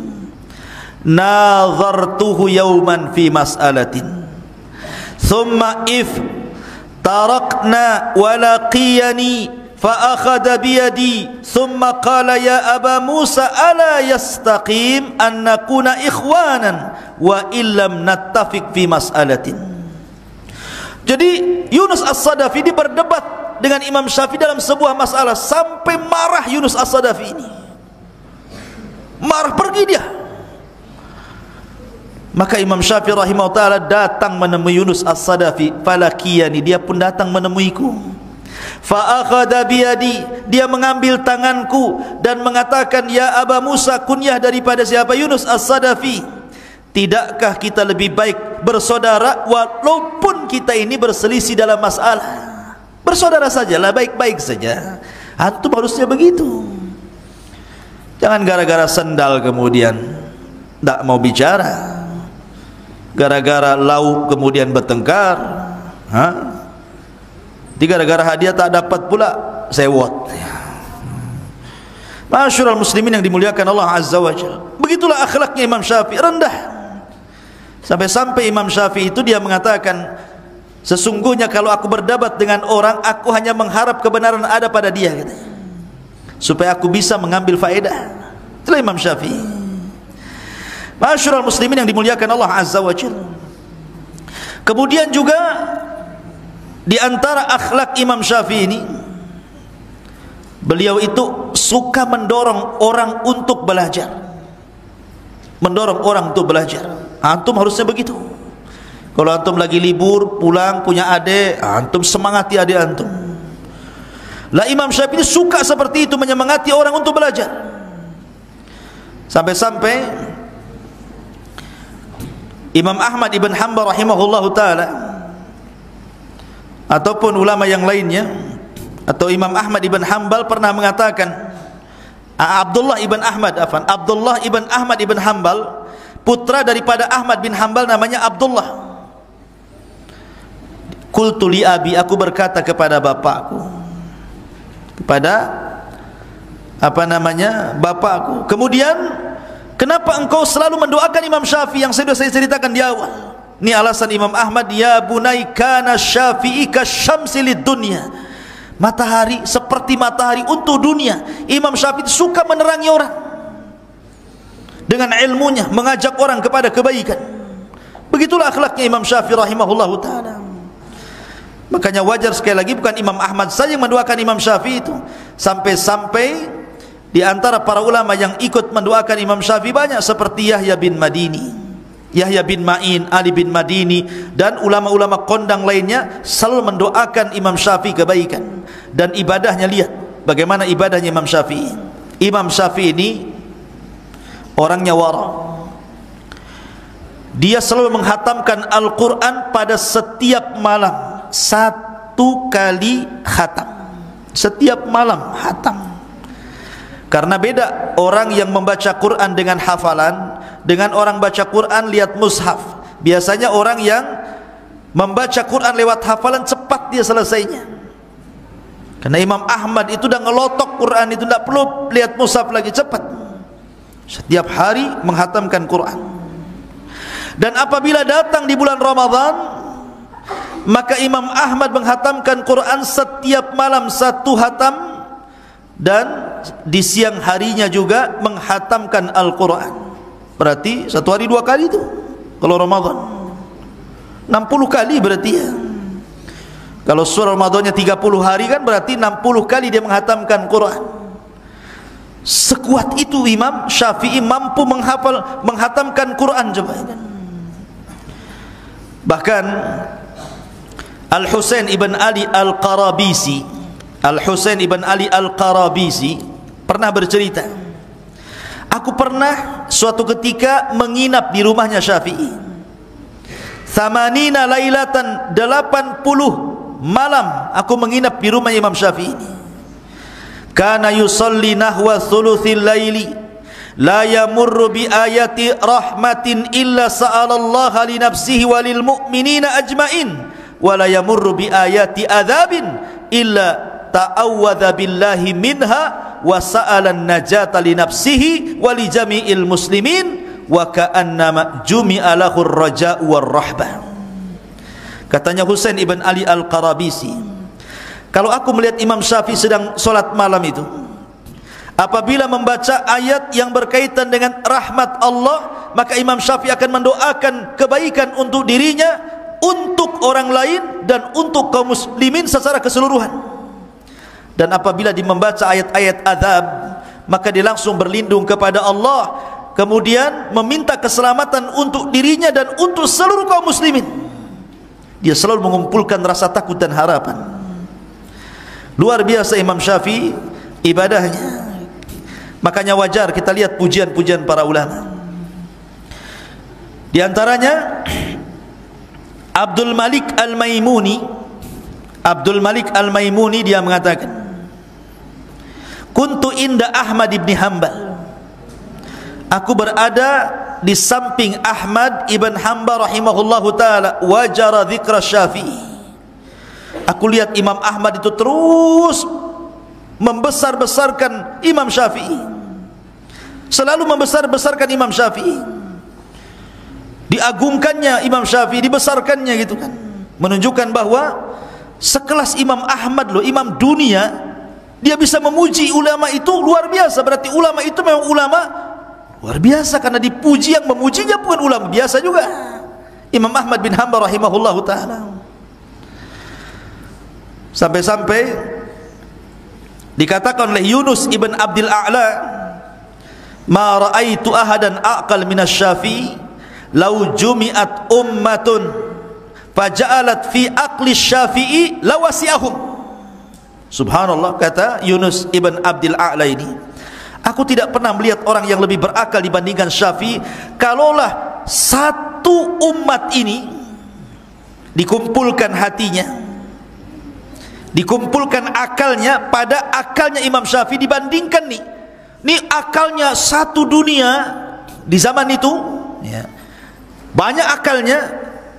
Nazartuhu yawman fi mas'alatin, thumma if tarakna wa laqiyani fa akhadha bi yadi, thumma qala ya Aba Musa ala yastaqim an nakuna ikhwanan wa illam nattafiq fi mas'alatin. Jadi Yunus As-Sadafi ini berdebat dengan Imam Syafi'i dalam sebuah masalah, sampai marah Yunus As-Sadafi ini. Marah, pergi dia. Maka Imam Syafi'i rahimahullah ta'ala datang menemui Yunus As-Sadafi. Falakiyani, dia pun datang menemuiku. Fa'akhadha biyadi, dia mengambil tanganku dan mengatakan, ya Aba Musa, kunyah daripada siapa? Yunus As-Sadafi. Tidakkah kita lebih baik bersaudara walaupun kita ini berselisih dalam masalah? Bersaudara sajalah, baik-baik saja. Antum harusnya begitu. Jangan gara-gara sendal kemudian tak mau bicara, gara-gara lauk kemudian bertengkar, gara-gara hadiah tak dapat pula sewot. Ma'asyiral muslimin yang dimuliakan Allah Azza wa Jalla, begitulah akhlaknya Imam Syafi'i, rendah. Sampai-sampai Imam Syafi'i itu dia mengatakan, sesungguhnya kalau aku berdebat dengan orang, aku hanya mengharap kebenaran ada pada dia, katanya, supaya aku bisa mengambil faedah. Itulah Imam Syafi'i. Ma'asyiral muslimin yang dimuliakan Allah Azza wa Jalla. Kemudian juga di antara akhlak Imam Syafi'i ini, beliau itu suka mendorong orang untuk belajar. Mendorong orang untuk belajar. Antum harusnya begitu. Kalau antum lagi libur, pulang punya adik, antum semangati adik antum. Lah Imam Syafi'i suka seperti itu, menyemangati orang untuk belajar. Sampai-sampai Imam Ahmad ibn Hanbal rahimahullahu ta'ala, ataupun ulama yang lainnya, atau Imam Ahmad ibn Hanbal pernah mengatakan, Abdullah ibn Ahmad ibn Hanbal, putra daripada Ahmad bin Hanbal, namanya Abdullah. Qultu li abi, aku berkata kepada bapakku, kepada bapakku, kemudian kenapa engkau selalu mendoakan Imam Syafi'i yang sudah saya ceritakan di awal? Ini alasan Imam Ahmad, ya bunai kana Syafi'i kasyamsi lid dunya. Matahari seperti matahari untuk dunia. Imam Syafi'i suka menerangi orang dengan ilmunya, mengajak orang kepada kebaikan. Begitulah akhlaknya Imam Syafi'i rahimahullahu ta'ala. Makanya wajar sekali lagi, bukan Imam Ahmad saja yang mendoakan Imam Syafi'i itu. Sampai-sampai di antara para ulama yang ikut mendoakan Imam Syafi'i banyak, seperti Yahya bin Madini, Yahya bin Ma'in, Ali bin Madini, dan ulama-ulama kondang lainnya selalu mendoakan Imam Syafi'i kebaikan. Dan ibadahnya, lihat bagaimana ibadahnya Imam Syafi'i. Imam Syafi'i ini orangnya wara. Dia selalu menghatamkan Al-Quran pada setiap malam, 1 kali khatam. Setiap malam khatam. Karena beda orang yang membaca Quran dengan hafalan dengan orang baca Quran lihat mushaf. Biasanya orang yang membaca Quran lewat hafalan cepat dia selesainya. Karena Imam Ahmad itu dah ngelotok Quran itu, tidak perlu lihat mushaf lagi, cepat. Setiap hari menghatamkan Quran. Dan apabila datang di bulan Ramadan, maka Imam Ahmad menghatamkan Quran setiap malam 1 hatam, dan di siang harinya juga menghatamkan Al-Quran. Berarti 1 hari 2 kali itu kalau Ramadan, 60 kali berarti ya. Kalau surah Ramadannya 30 hari kan berarti 60 kali dia menghatamkan Quran. Sekuat itu Imam Syafi'i mampu menghatamkan Quran. Coba. Bahkan Al-Husain ibn Ali Al-Qarabisi, Al-Husain ibn Ali Al-Qarabisi pernah bercerita, aku pernah suatu ketika menginap di rumahnya Syafi'i. 80 lailatan, 80 malam aku menginap di rumah Imam Syafi'i ini. Kana yusalli nahwa thuluthil laili la yamurru bi ayati rahmatin illa sa'alallaha li nafsihi walil mu'minina ajma'in wa la yamurru bi ayati adzabin illa ta'awwadha billahi minha wa sa'ala an-najata li nafsihi wa li jami'il muslimin wa ka'annama jumi'a lahu ar-raja'u war-rahbah. Katanya Husain ibn Ali Al-Qarabisi, kalau aku melihat Imam Syafi'i sedang solat malam itu, apabila membaca ayat yang berkaitan dengan rahmat Allah, maka Imam Syafi'i akan mendoakan kebaikan untuk dirinya, untuk orang lain, dan untuk kaum muslimin secara keseluruhan. Dan apabila dia membaca ayat-ayat azab, maka dia langsung berlindung kepada Allah, kemudian meminta keselamatan untuk dirinya dan untuk seluruh kaum muslimin. Dia selalu mengumpulkan rasa takut dan harapan. Luar biasa Imam Syafi'i ibadahnya. Makanya wajar kita lihat pujian-pujian para ulama. Di antaranya Abdul Malik Al-Maimuni. Abdul Malik Al-Maimuni dia mengatakan, kuntu inda Ahmad ibn Hanbal, aku berada di samping Ahmad ibn Hanbal rahimahullahu ta'ala, wajara dzikra Syafi'i. Aku lihat Imam Ahmad itu terus membesar-besarkan Imam Syafi'i, selalu membesar-besarkan Imam Syafi'i, diagungkannya Imam Syafi'i, dibesarkannya gitu kan, menunjukkan bahwa sekelas Imam Ahmad loh, imam dunia, dia bisa memuji ulama itu luar biasa. Berarti ulama itu memang ulama luar biasa, karena dipuji yang memujinya bukan ulama biasa juga. Imam Ahmad bin Hanbal rahimahullahu ta'ala, sampai-sampai dikatakan oleh Yunus ibn Abdul A'la, ma ra'aitu ahadan aqal minasy Syafi'i law jumi'at ummatun faja'alat fi aqli Syafi'i lawasi'ahum. Subhanallah, kata Yunus ibn Abdul A'la ini, aku tidak pernah melihat orang yang lebih berakal dibandingkan Syafi'i. Kalaulah satu umat ini dikumpulkan hatinya, dikumpulkan akalnya pada akalnya Imam Syafi'i, dibandingkan nih akalnya satu dunia di zaman itu ya, banyak akalnya,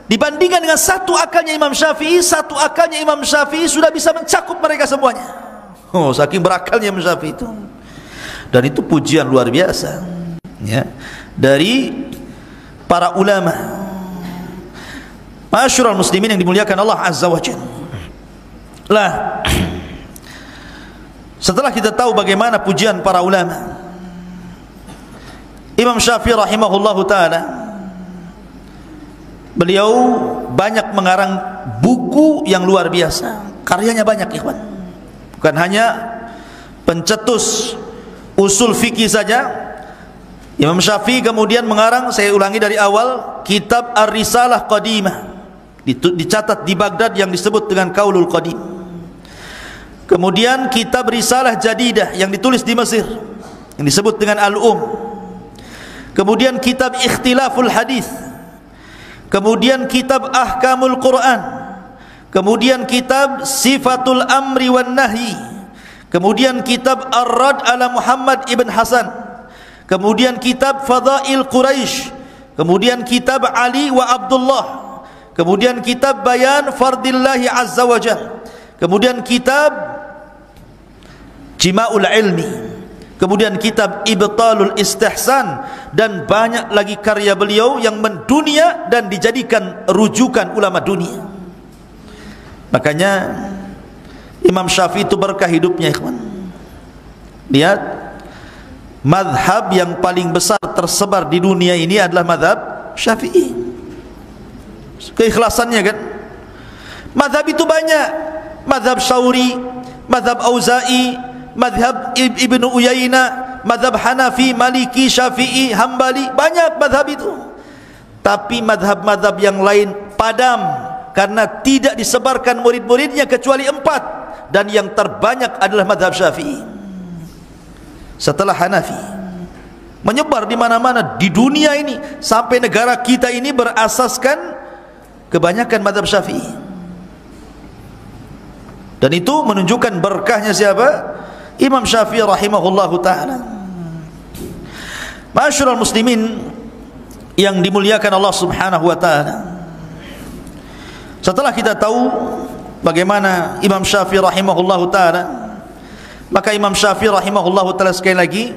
dibandingkan dengan satu akalnya Imam Syafi'i. Satu akalnya Imam Syafi'i sudah bisa mencakup mereka semuanya. Oh, saking berakalnya Imam Syafi'i itu. Dan itu pujian luar biasa ya, dari para ulama. Ma'asyiral muslimin yang dimuliakan Allah Azza wa Jalla. Lah, setelah kita tahu bagaimana pujian para ulama, Imam Syafi'i rahimahullahu ta'ala, beliau banyak mengarang buku yang luar biasa. Karyanya banyak ikhwan, bukan hanya pencetus usul fikih saja. Imam Syafi'i kemudian mengarang, saya ulangi dari awal, kitab Ar-Risalah Qadimah, dicatat di Baghdad yang disebut dengan Qaulul Qadim. Kemudian kitab Risalah Jadidah yang ditulis di Mesir yang disebut dengan Al-Um. Kemudian kitab Ikhtilaful Hadis. Kemudian kitab Ahkamul Quran. Kemudian kitab Sifatul Amri wan Nahyi. Kemudian kitab Ar-Rad ala Muhammad ibn Hasan. Kemudian kitab Fadail Quraisy. Kemudian kitab Ali wa Abdullah. Kemudian kitab Bayan Fardillahi Azza wa Jalla. Kemudian kitab Jima'ul Ilmi. Kemudian kitab Ibtalul Istihsan, dan banyak lagi karya beliau yang mendunia dan dijadikan rujukan ulama dunia. Makanya Imam Syafi'i itu berkah hidupnya ikhwan. Lihat, madhab yang paling besar tersebar di dunia ini adalah madhab Syafi'i. Keikhlasannya kan, Mazhab itu banyak. Mazhab Syauri, mazhab Auza'i, mazhab Ibnu Uyainah, mazhab Hanafi, Maliki, Syafi'i, Hambali, banyak mazhab itu. Tapi mazhab-mazhab yang lain padam karena tidak disebarkan murid-muridnya kecuali 4, dan yang terbanyak adalah mazhab Syafi'i. Setelah Hanafi, menyebar di mana-mana di dunia ini, sampai negara kita ini berasaskan kebanyakan mazhab Syafi'i. Dan itu menunjukkan berkahnya siapa? Imam Syafi'i rahimahullahu ta'ala. Ma'asyiral muslimin yang dimuliakan Allah subhanahu wa ta'ala, setelah kita tahu bagaimana Imam Syafi'i rahimahullahu ta'ala, maka Imam Syafi'i rahimahullahu ta'ala sekali lagi,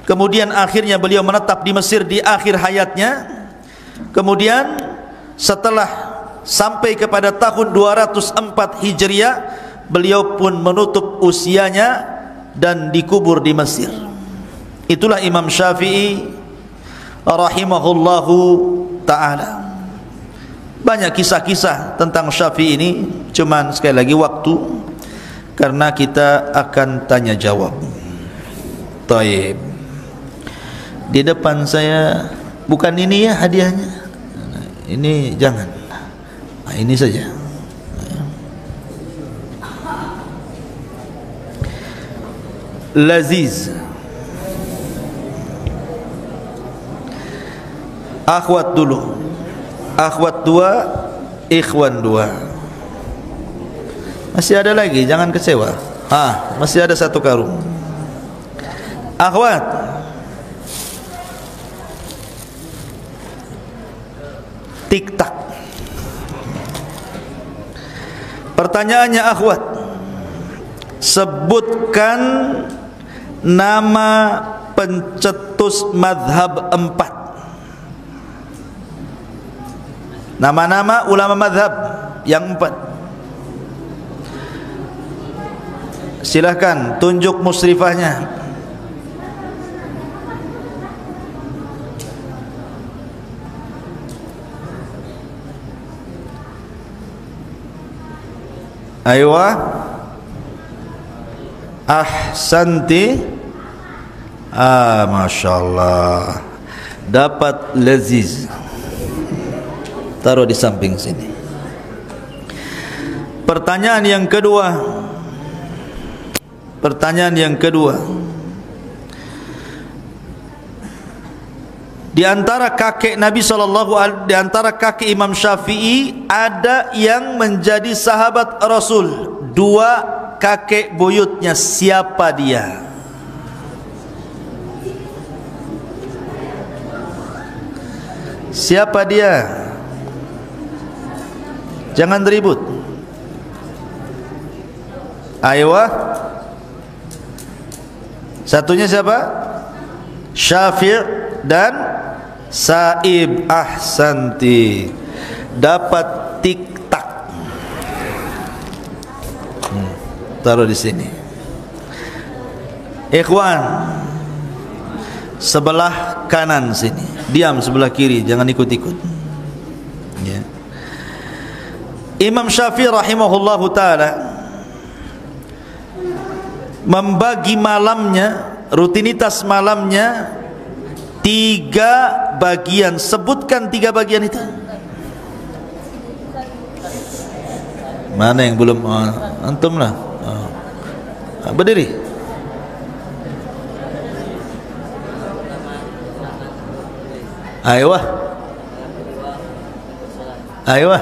kemudian akhirnya beliau menetap di Mesir di akhir hayatnya. Kemudian setelah sampai kepada tahun 204 Hijriah, beliau pun menutup usianya dan dikubur di Mesir. Itulah Imam Syafi'i rahimahullahu ta'ala. Banyak kisah-kisah tentang Syafi'i ini, cuman sekali lagi waktu, karena kita akan tanya jawab. Taib. Di depan saya, bukan ini ya hadiahnya, ini jangan. Nah, ini saja. Laziz, akhwat dulu, akhwat 2, ikhwan 2. Masih ada lagi, jangan kecewa. Masih ada 1 karung. Akhwat, tik-tak. Pertanyaannya akhwat, sebutkan nama pencetus mazhab 4. Nama-nama ulama mazhab yang 4. Silahkan tunjuk musrifahnya. Aywa, ahsanti. Masya Allah, dapat laziz. Taruh di samping sini. Pertanyaan yang kedua. Pertanyaan yang kedua. Di antara kakek Nabi SAW, di antara kakek Imam Syafi'i, ada yang menjadi sahabat Rasul. 2 kakek buyutnya, siapa dia? Siapa dia? Jangan ribut. Aywa. Satunya siapa? Syafi' dan Sa'ib. Ahsanti, dapat tik-tak. Taruh di sini. Ikhwan, sebelah kanan sini. Diam sebelah kiri, jangan ikut-ikut. Ya. Imam Syafi'i rahimahullahu ta'ala membagi malamnya, rutinitas malamnya 3 bagian. Sebutkan 3 bagian itu. Mana yang belum? Antum lah. Berdiri. Aywa. Aywa.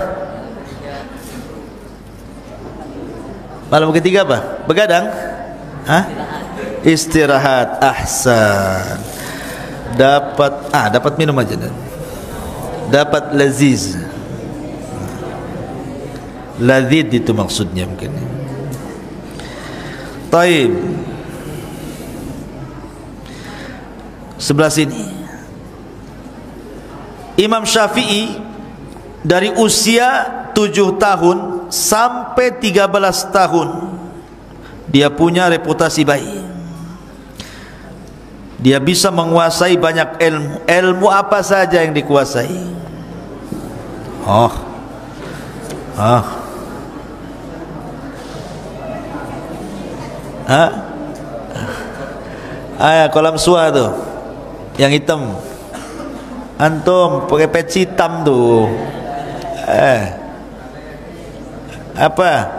Malam ketiga apa? Begadang? Istirahat. Ahsan. Dapat minum aja. Dapat laziz. Lazid itu maksudnya mungkin. Taib. Sebelah sini. Imam Syafi'i dari usia 7 tahun sampai 13 tahun dia punya reputasi baik. Dia bisa menguasai banyak ilmu. Ilmu apa saja yang dikuasai? Hah? Kolam suah tuh yang hitam. Antum pakai peci hitam tuh. Apa?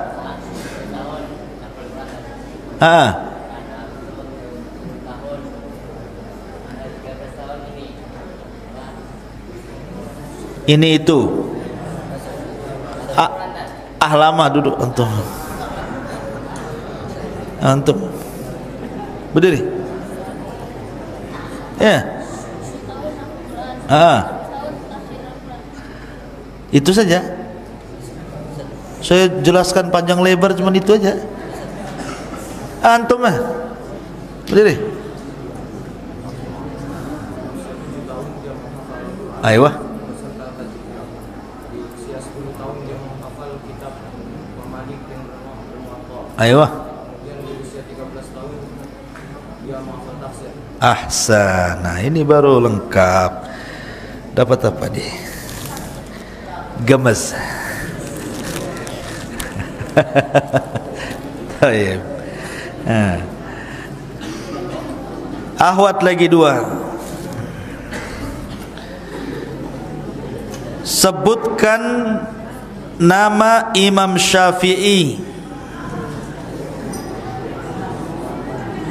Ini itu. Lama duduk antum. Berdiri. Ya. Itu saja. Saya jelaskan panjang lebar cuma itu aja. Antum berdiri. Ayo. Ayo. Ahsan. Nah, ini baru lengkap. Dapat apa dia? Gemes. Baik. Ahwat lagi 2. Sebutkan nama Imam Syafi'i.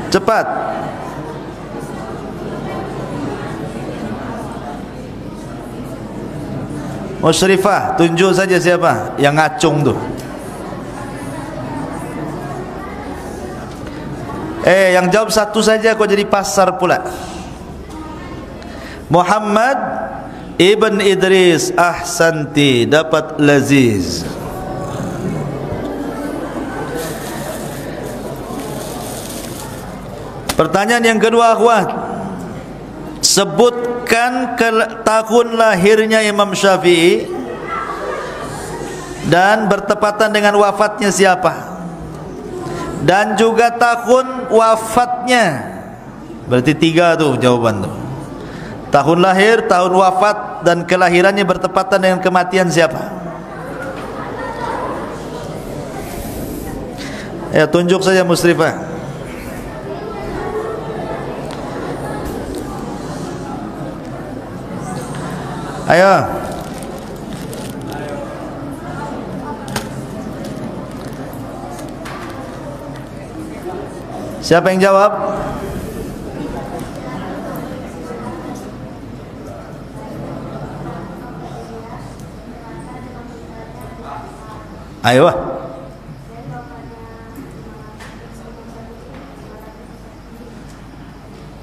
Cepat. Musyrifah, tunjuk saja siapa yang ngacung tuh. Yang jawab satu saja kok jadi pasar pula. Muhammad Ibn Idris. Ahsanti, dapat laziz. Pertanyaan yang kedua, akhwat. Sebutkan tahun lahirnya Imam Syafi'i dan bertepatan dengan wafatnya siapa, dan juga tahun wafatnya. Berarti 3 tuh jawaban tuh. Tahun lahir, tahun wafat, dan kelahirannya bertepatan dengan kematian siapa? Ya, tunjuk saja Musrifah. Ayo. Siapa yang jawab? Ayo.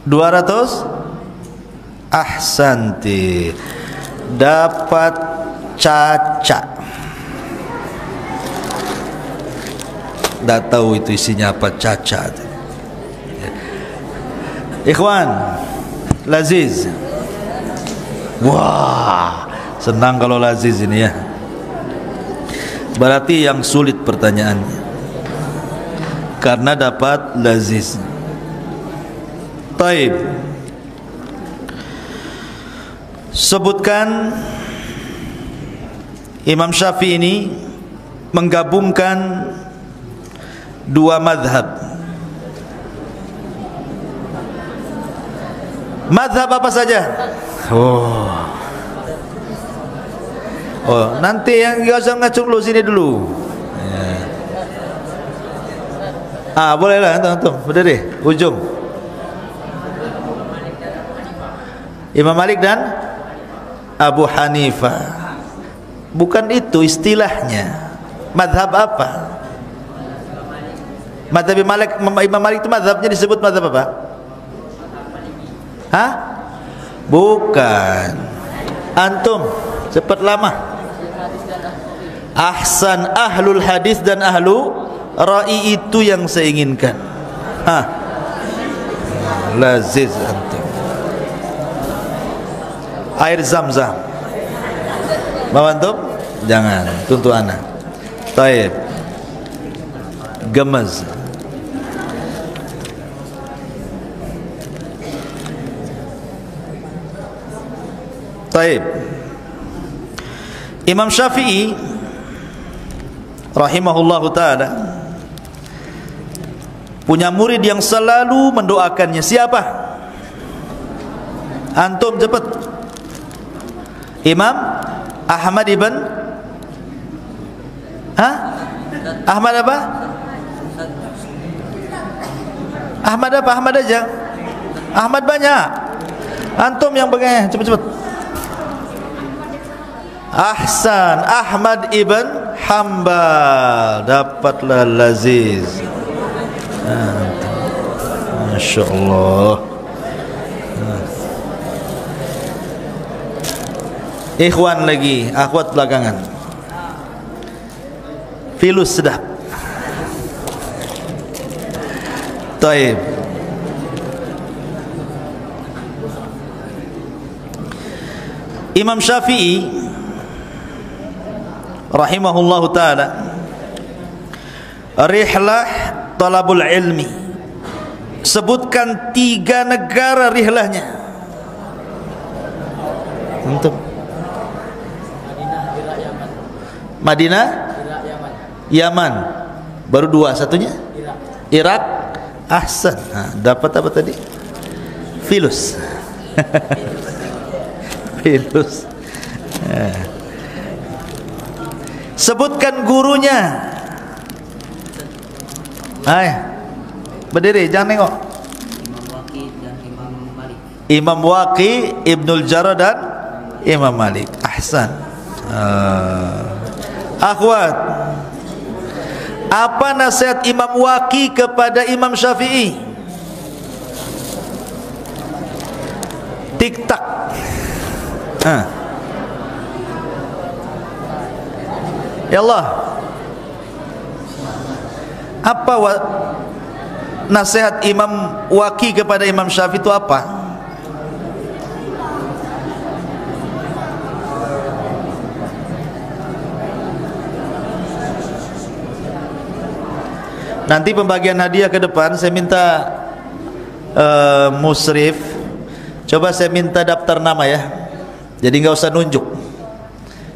200. Ahsanti, dapat Caca. Tidak tahu itu isinya apa Caca. Ikhwan, laziz. Wah, senang kalau laziz ini ya. Berarti yang sulit pertanyaannya, karena dapat laziz. Taib. Sebutkan Imam Syafi'i ini menggabungkan 2 madhab. Madhab apa saja? Nanti yang gak usah ngacung lu sini dulu. Bolehlah antum berdiri ujung. Imam Malik dan Abu Hanifah. Bukan itu istilahnya. Madhab apa? Madhab Imam Malik itu madhabnya disebut madhab apa? Hah? Bukan. Antum cepat lama. Ahsan, ahlul hadis dan ahlu ra'i itu yang saya inginkan. Laziz antum. Air zam-zam. Mau antum? Jangan, tuntut anak. Taib. Gemes. Taib. Imam Syafi'i rahimahullahu ta'ala punya murid yang selalu mendoakannya. Siapa? Antum cepat. Imam Ahmad ibn Ahmad apa? Ahmad apa? Ahmad aja. Ahmad banyak. Antum yang begini, cepat-cepat. Ahsan, Ahmad ibn Hanbal. Dapatlah Laziz. Masya Allah. Ikhwan lagi, akhwat belakangan. Filus sedap. Taib. Imam Syafi'i rahimahullahu ta'ala, rihlah talabul ilmi, sebutkan 3 negara rihlahnya. Untuk Madinah, Yaman, baru 2, satunya Irak. Ahsan. Dapat apa tadi? Filus. Filus. Sebutkan gurunya. Berdiri, jangan nengok. Imam Waqi dan Imam Malik. Imam Waqi, Ibnul Jarrah dan Imam Malik. Ahsan. Akhwat, apa nasihat Imam Waqi kepada Imam Syafi'i? Tik-tak. Ya Allah, apa nasihat Imam Waqi kepada Imam Syafi'i itu apa? Nanti pembagian hadiah ke depan saya minta musrif, coba saya minta daftar nama ya. Jadi nggak usah nunjuk,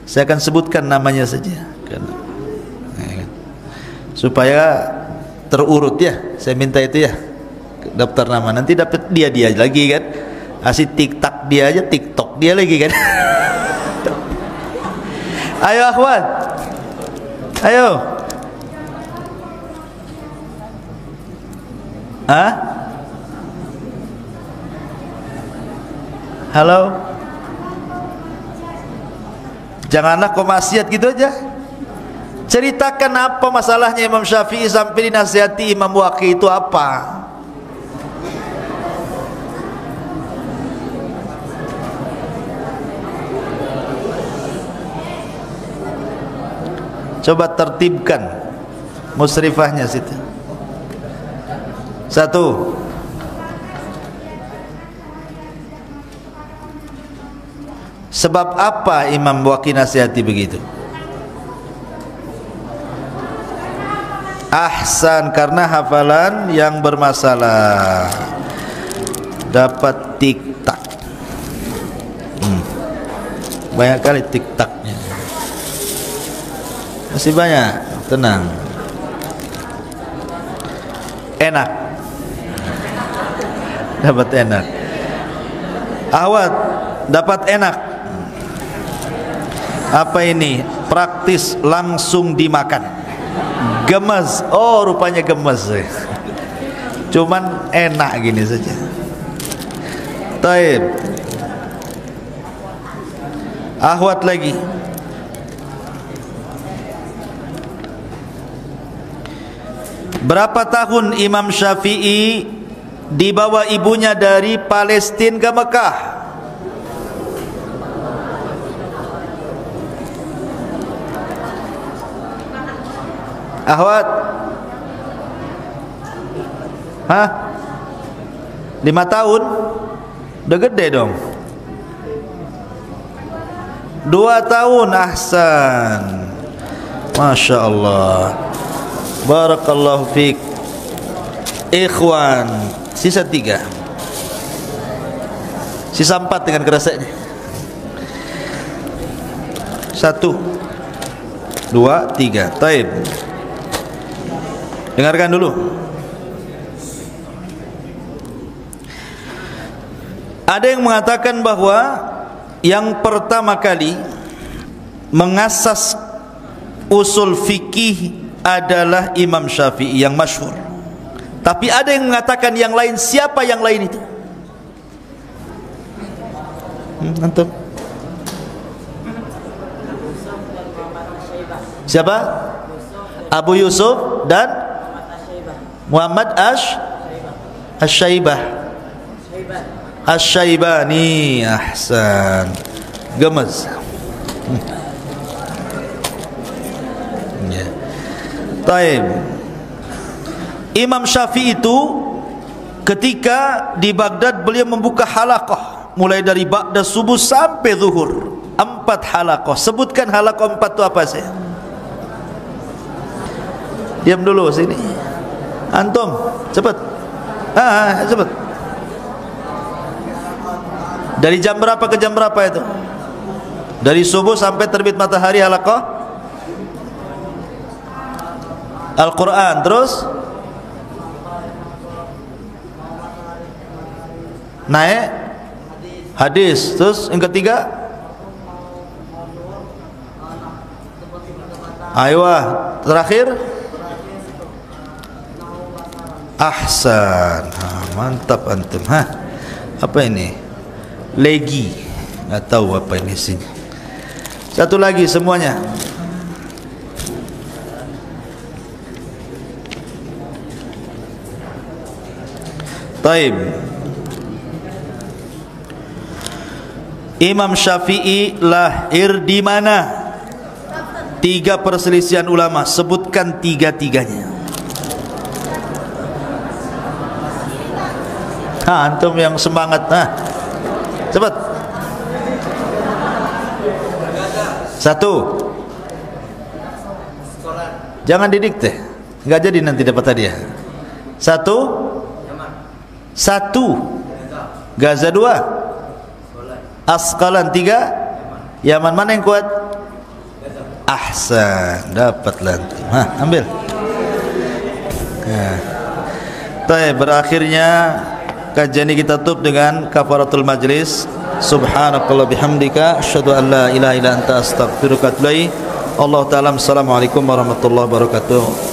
saya akan sebutkan namanya saja, supaya terurut ya. Saya minta itu ya, daftar nama. Nanti dapat dia lagi kan, asih tik-tak dia aja, tiktok dia lagi kan. Ayo akhwat, ayo. Halo. Janganlah kau maksiat gitu aja. Ceritakan apa masalahnya Imam Syafi'i sampai dinasihati Imam Waqi itu apa? Coba tertibkan musrifahnya situ. 1. Sebab apa Imam Waqi nasihati begitu? Ahsan, karena hafalan yang bermasalah. Dapat tik-tak. Banyak kali tik-taknya. Masih banyak, tenang. Enak. Dapat enak. Ahwat, dapat enak. Apa ini? Praktis, langsung dimakan. Gemes. Oh, rupanya gemes. Cuman enak gini saja. Taib. Ahwat lagi. Berapa tahun Imam Syafi'i dibawa ibunya dari Palestina ke Mekah? Ahwat, 5 tahun? Udah gede dong. 2 tahun. Ahsan, Masya Allah, barakallahu fiik. Ikhwan, sisa 3, sisa 4 dengan kerasanya. 1, 2, 3. Taib. Dengarkan dulu. Ada yang mengatakan bahwa yang pertama kali mengasas usul fikih adalah Imam Syafi'i yang masyhur. Tapi ada yang mengatakan yang lain. Siapa yang lain itu? Antum? Siapa? Abu Yusuf dan Muhammad Asy-Syaibani. Ahsan. Gemes. Taib. Imam Syafi'i itu ketika di Baghdad beliau membuka halaqah mulai dari ba'da subuh sampai zuhur, 4 halaqah. Sebutkan halaqah 4 itu apa saya? Diam dulu sini. Antum, cepat. Cepat. Dari jam berapa ke jam berapa itu? Dari subuh sampai terbit matahari halaqah Al-Quran, terus naik hadis, terus yang ketiga aywa, terakhir ahsan. Mantap antum. Apa ini? Legi, nggak tahu apa ini sini. Satu lagi semuanya. Taib. Imam Syafi'i lahir di mana? 3 perselisihan ulama. Sebutkan 3-tiganya. Antum yang semangat. Cepat. 1. Jangan didikte, nggak jadi nanti dapat hadiah. 1. Gaza. 2. Asqalan. 3. Yaman. Mana yang kuat? Ahsan, dapatlah. Ambil. Baik, berakhirnya kajian ini kita tutup dengan kafaratul majlis. Subhanakallah bihamdika asyhadu an la ilaha illa anta astaghfiruka wa atubu ilaik. Allah taala. Assalamualaikum warahmatullahi wabarakatuh.